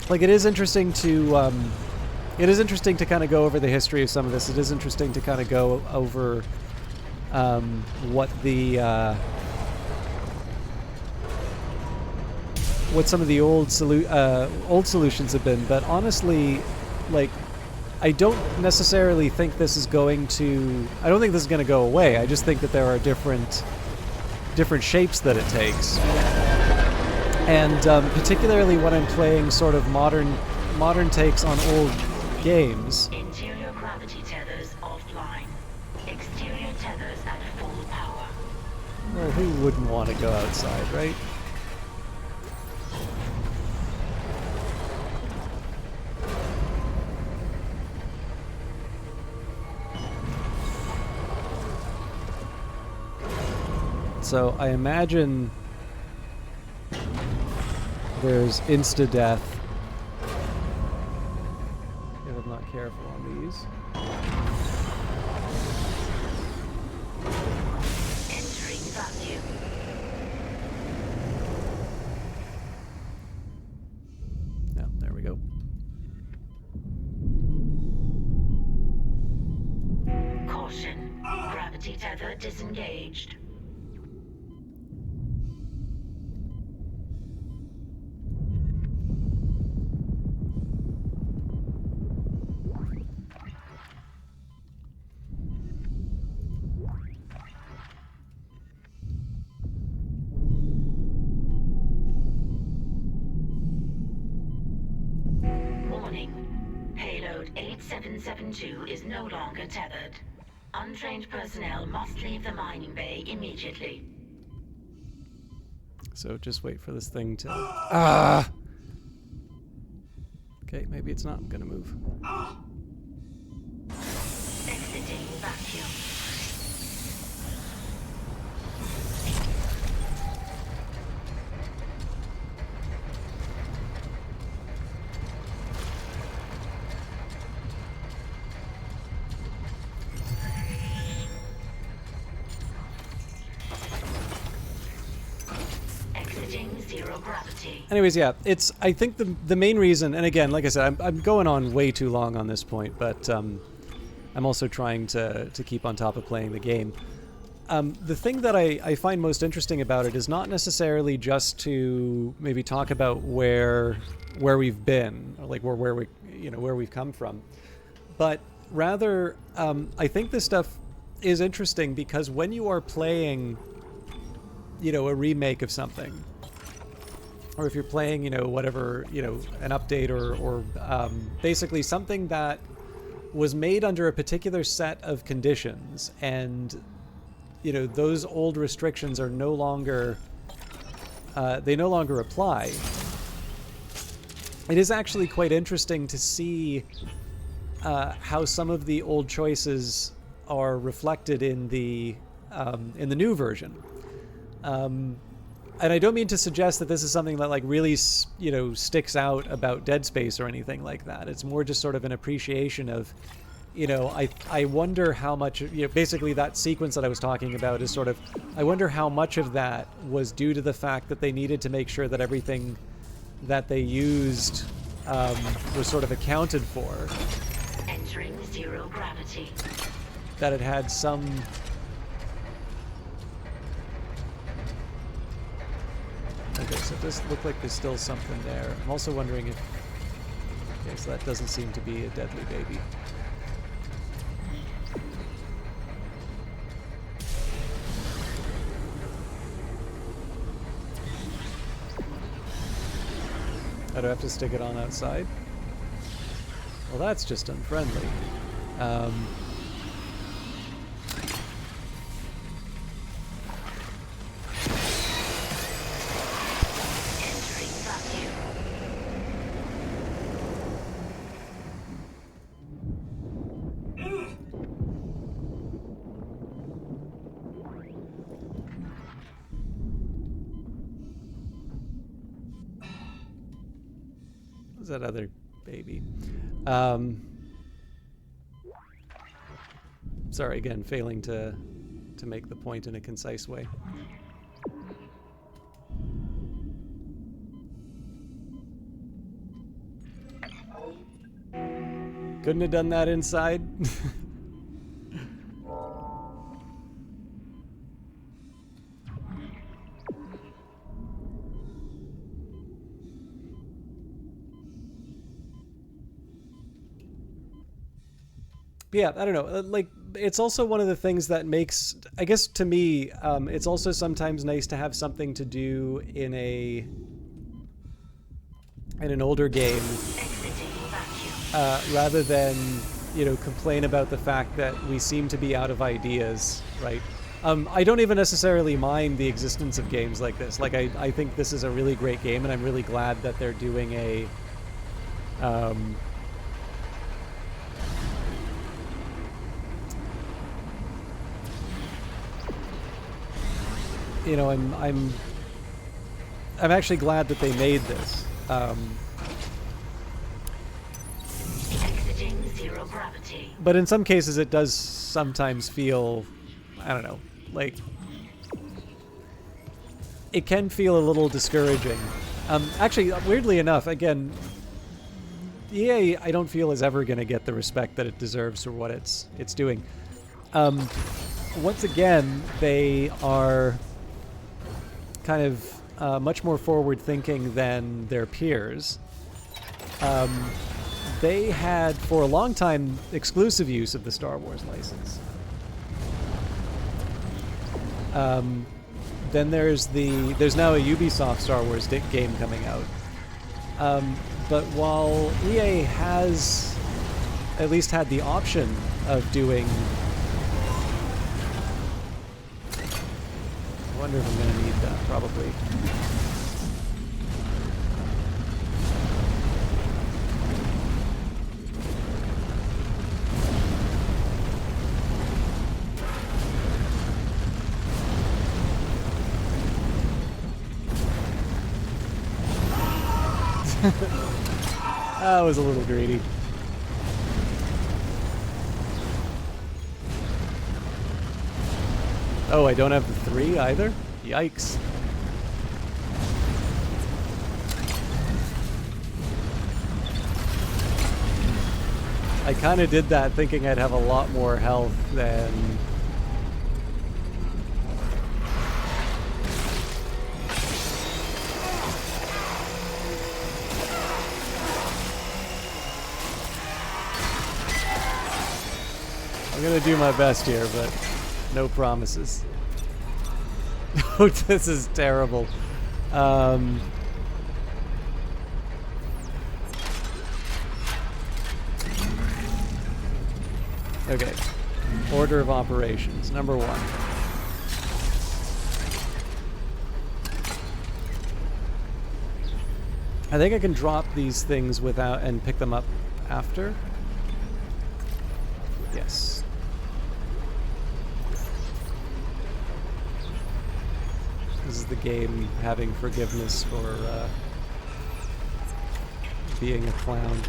like it is interesting to kind of go over the history of some of this. It is interesting to kind of go over what some of the old solutions have been. But honestly, like, I don't necessarily think this is going to. I don't think this is going to go away. I just think that there are different shapes that it takes, and particularly when I'm playing sort of modern takes on old games. Interior gravity tethers offline. Exterior tethers at full power. Well, who wouldn't want to go outside, right? So I imagine there's insta-death if I'm not careful on these. Entering vacuum. Yeah, there we go. Caution. Gravity tether disengaged. Payload 8772 is no longer tethered. Untrained personnel must leave the mining bay immediately. So just wait for this thing to... Ah! Okay, maybe it's not gonna move. Exiting vacuum. Zero gravity. Anyways, yeah, it's. I think the main reason, and again, like I said, I'm going on way too long on this point, but I'm also trying to keep on top of playing the game. The thing that I find most interesting about it is not necessarily just to maybe talk about where we've been, or like where we've come from, but rather I think this stuff is interesting because when you are playing, a remake of something, or if you're playing, whatever, an update or basically something that was made under a particular set of conditions, and those old restrictions are no longer they no longer apply. It is actually quite interesting to see how some of the old choices are reflected in the new version. And I don't mean to suggest that this is something that like really, sticks out about Dead Space or anything like that. It's more just sort of an appreciation of, I wonder how much, basically that sequence that I was talking about is sort of, I wonder how much of that was due to the fact that they needed to make sure that everything that they used was sort of accounted for. Entering zero gravity. That it had some... Okay, so it does look like there's still something there. I'm also wondering if... Okay, so that doesn't seem to be a deadly baby. Oh, do I have to stick it on outside? Well, that's just unfriendly. That other baby. Sorry, again, failing to make the point in a concise way. Couldn't have done that inside. Yeah, I don't know. Like, it's also one of the things that makes, I guess, to me, it's also sometimes nice to have something to do in an older game, rather than, complain about the fact that we seem to be out of ideas, right? I don't even necessarily mind the existence of games like this. Like, I think this is a really great game, and I'm really glad that they're doing a, I'm actually glad that they made this. Exiting zero gravity. But in some cases, it does sometimes feel, I don't know, like it can feel a little discouraging. Actually, weirdly enough, again, EA, I don't feel is ever going to get the respect that it deserves for what it's doing. Once again, they are kind of much more forward-thinking than their peers. They had, for a long time, exclusive use of the Star Wars license. Then there's now a Ubisoft Star Wars game coming out. But while EA has at least had the option of doing... I wonder if I'm going to need that, probably. That was a little greedy. Oh, I don't have the 3 either? Yikes. I kind of did that thinking I'd have a lot more health than I'm gonna do my best here, but no promises. Oh, this is terrible. Okay. Order of operations. Number 1. I think I can drop these things without and pick them up after. Yes. This is the game having forgiveness for being a clown.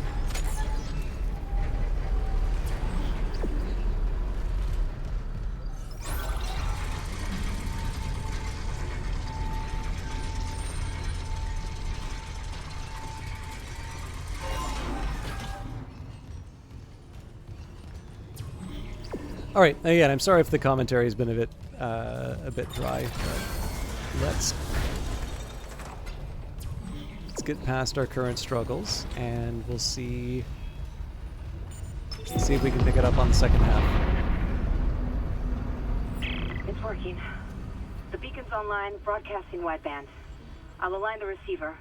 All right. Again, I'm sorry if the commentary has been a bit dry, but let's get past our current struggles, and we'll see if we can pick it up on the second half. It's working. The beacon's online, broadcasting wideband. I'll align the receiver.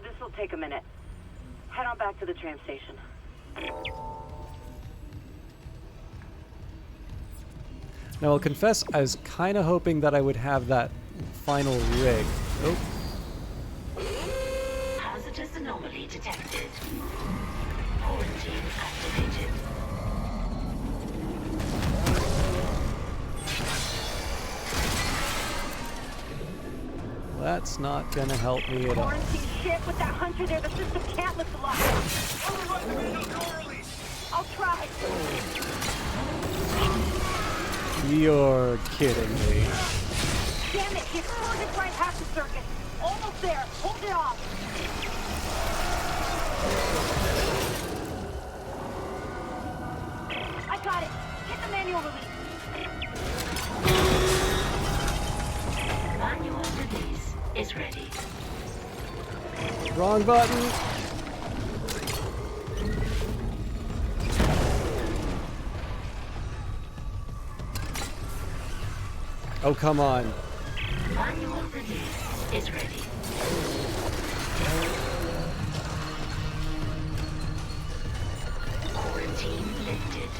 This will take a minute. Head on back to the tram station. Now, I'll confess, I was kind of hoping that I would have that final rig. Oh. Hazardous anomaly detected. Quarantine activated. That's not gonna help me at all. Quarantine ship with that hunter there, the system can't lift the lock. I'll try. You're kidding me. Damn it, he exploded right half the circuit. Almost there. Hold it off. I got it. Hit the manual release. Manual release is ready. Wrong button. Oh, come on. Manual release is ready. Quarantine lifted.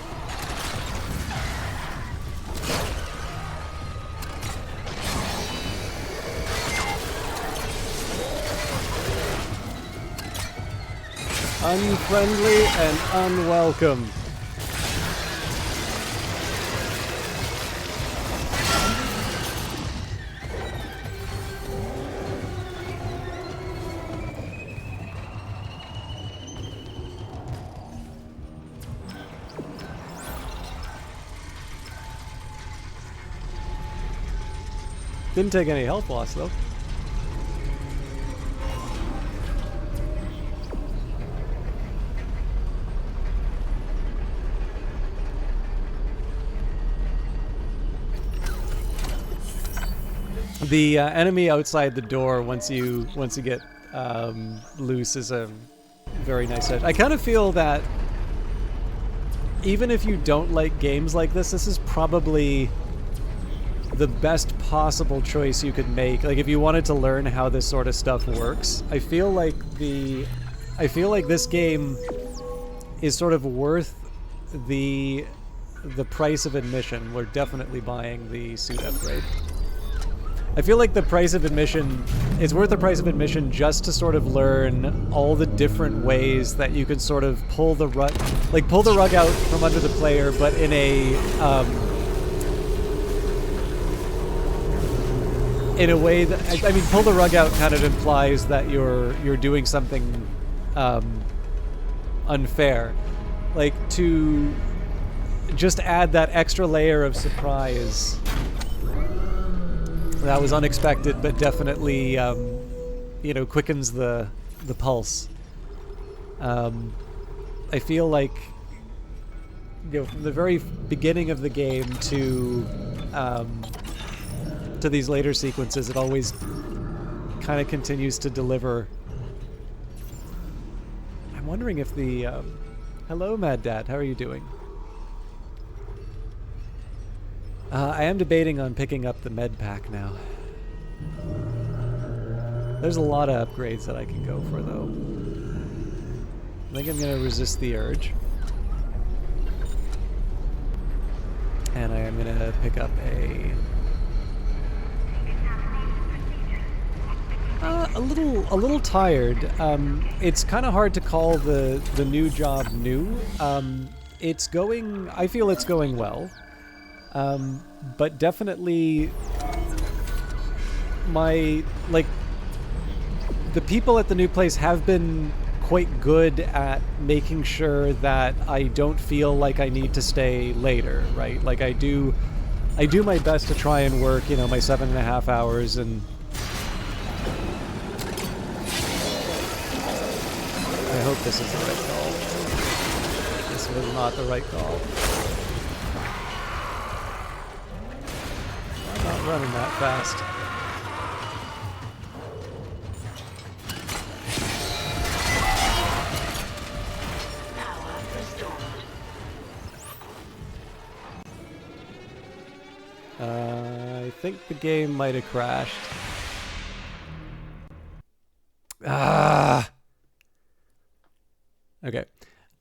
Unfriendly and unwelcome. Didn't take any health loss, though. The enemy outside the door, once you get loose, is a very nice touch. I kind of feel that even if you don't like games like this is probably the best possible choice you could make. Like, if you wanted to learn how this sort of stuff works, I feel like this game is sort of worth the price of admission. We're definitely buying the suit upgrade. I feel like the price of admission, it's worth the price of admission just to sort of learn all the different ways that you could sort of pull the rug out from under the player, but in a way that, I mean, pull the rug out kind of implies that you're doing something unfair. Like, to just add that extra layer of surprise. That was unexpected, but definitely, quickens the pulse. I feel like, from the very beginning of the game to these later sequences, it always kind of continues to deliver. I'm wondering if the... hello, Mad Dad. How are you doing? I am debating on picking up the med pack now. There's a lot of upgrades that I can go for, though. I think I'm going to resist the urge. And I am going to pick up a little tired. It's kind of hard to call the new job new. It's going. I feel it's going well. But definitely the people at the new place have been quite good at making sure that I don't feel like I need to stay later, right? Like I do my best to try and work, you know, my 7.5 hours, and I hope this is the right call. This was not the right call. I'm not running that fast. I think the game might have crashed. Okay.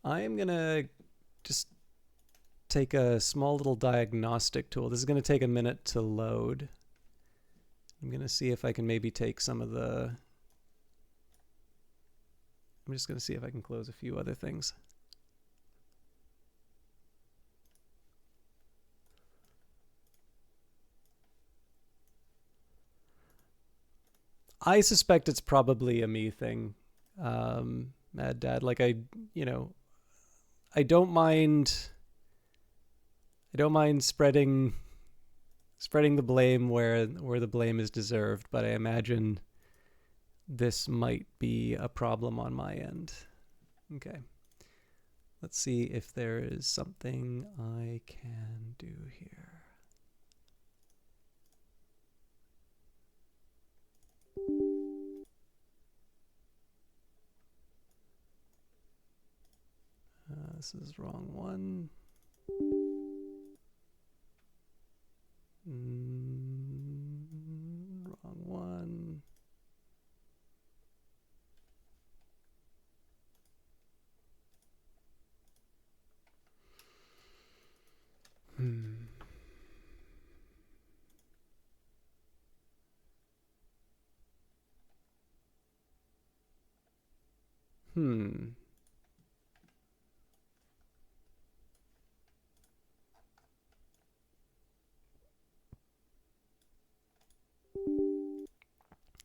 I am gonna just take a small little diagnostic tool. This is gonna take a minute to load. I'm gonna see if I can maybe take some of the... I'm just gonna see if I can close a few other things. I suspect it's probably a me thing, Mad Dad. Like I don't mind spreading the blame where the blame is deserved, but I imagine this might be a problem on my end. Okay. Let's see if there is something I can do here. This is wrong one. Wrong one.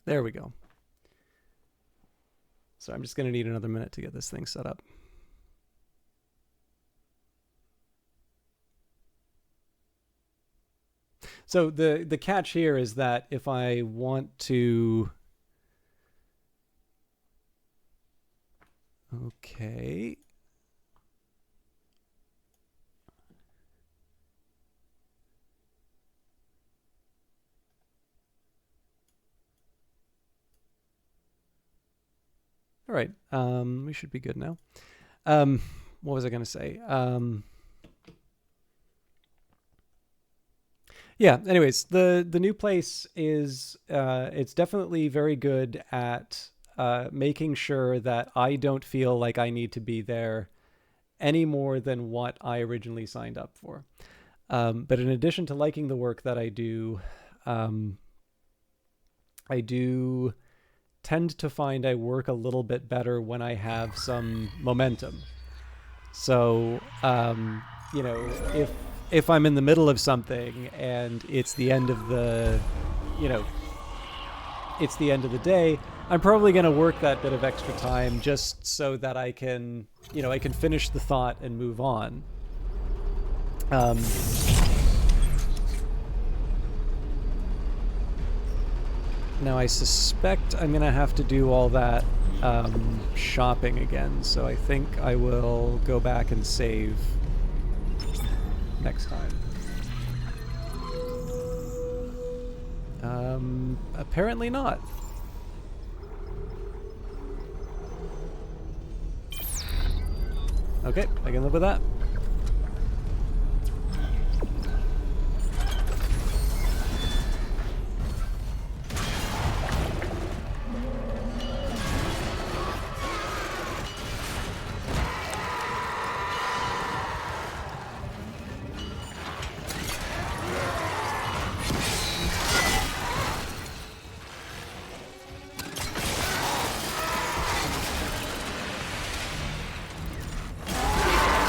There we go. So I'm just going to need another minute to get this thing set up. So the catch here is that if I want to... Okay. All right, we should be good now. What was I going to say? Yeah, anyways, the new place is, it's definitely very good at making sure that I don't feel like I need to be there any more than what I originally signed up for. But in addition to liking the work that I do tend to find I work a little bit better when I have some momentum. So, you know, if I'm in the middle of something and it's the end of the, you know, it's the end of the day, I'm probably going to work that bit of extra time just so that I can, you know, I can finish the thought and move on. Now I suspect I'm going to have to do all that shopping again, so I think I will go back and save next time. Apparently not. Okay, I can live with that.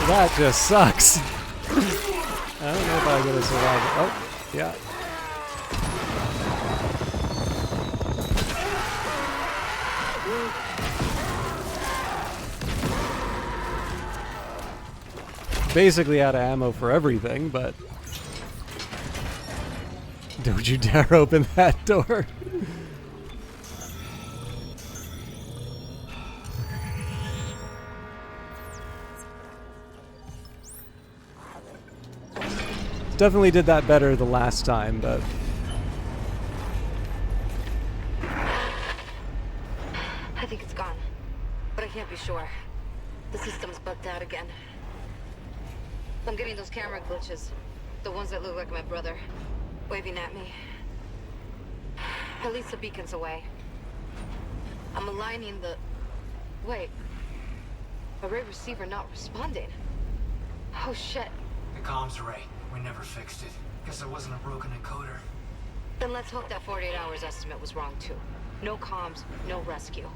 That just sucks. I don't know if I'm gonna survive it. Oh, yeah. Basically out of ammo for everything, but don't you dare open that door. Definitely did that better the last time, but I think it's gone, but I can't be sure. The system's bugged out again. I'm getting those camera glitches. The ones that look like my brother, waving at me. At least the beacon's away. I'm aligning the... Wait. Array receiver not responding. Oh shit. The comms array. We never fixed it. Guess it wasn't a broken encoder. Then let's hope that 48 hours estimate was wrong too. No comms, no rescue.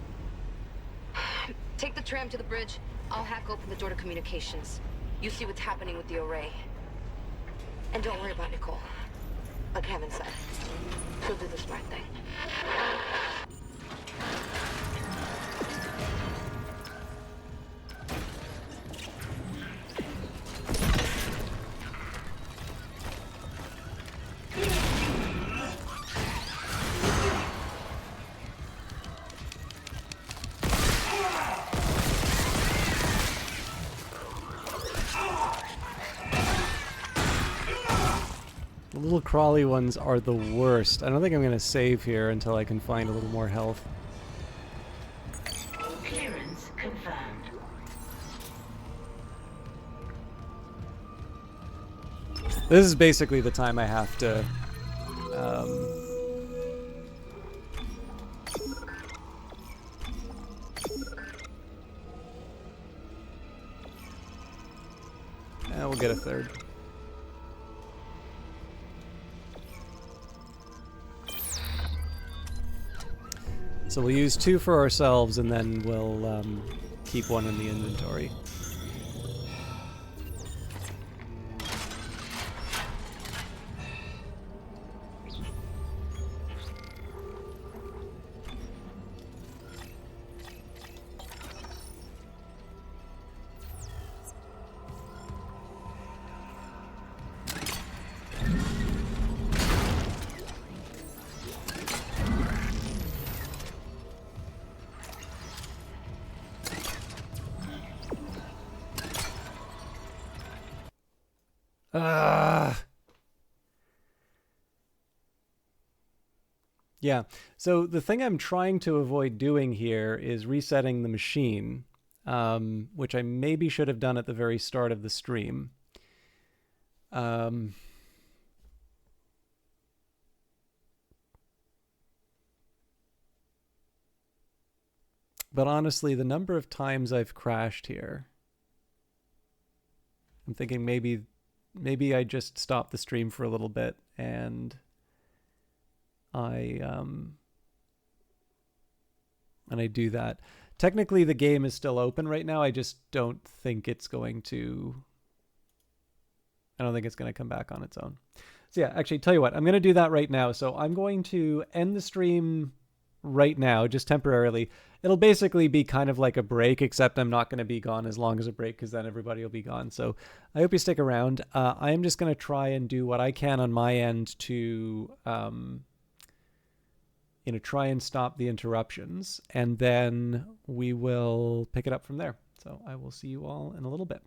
Take the tram to the bridge. I'll hack open the door to communications. You see what's happening with the array. And don't worry about Nicole. Like Kevin said, she'll do the smart thing. the little crawly ones are the worst. I don't think I'm going to save here until I can find a little more health. Clearance confirmed. This is basically the time I have to we'll get a third. So we'll use 2 for ourselves, and then we'll keep 1 in the inventory. Yeah, so the thing I'm trying to avoid doing here is resetting the machine, which I maybe should have done at the very start of the stream. But honestly, the number of times I've crashed here, I'm thinking maybe I just stop the stream for a little bit and I do that. Technically, the game is still open right now. I just don't think it's going to... I don't think it's going to come back on its own. So yeah, actually, tell you what, I'm going to do that right now. So I'm going to end the stream right now, just temporarily. It'll basically be kind of like a break, except I'm not going to be gone as long as a break, because then everybody will be gone. So I hope you stick around. I am just going to try and do what I can on my end to... try and stop the interruptions, and then we will pick it up from there. So I will see you all in a little bit.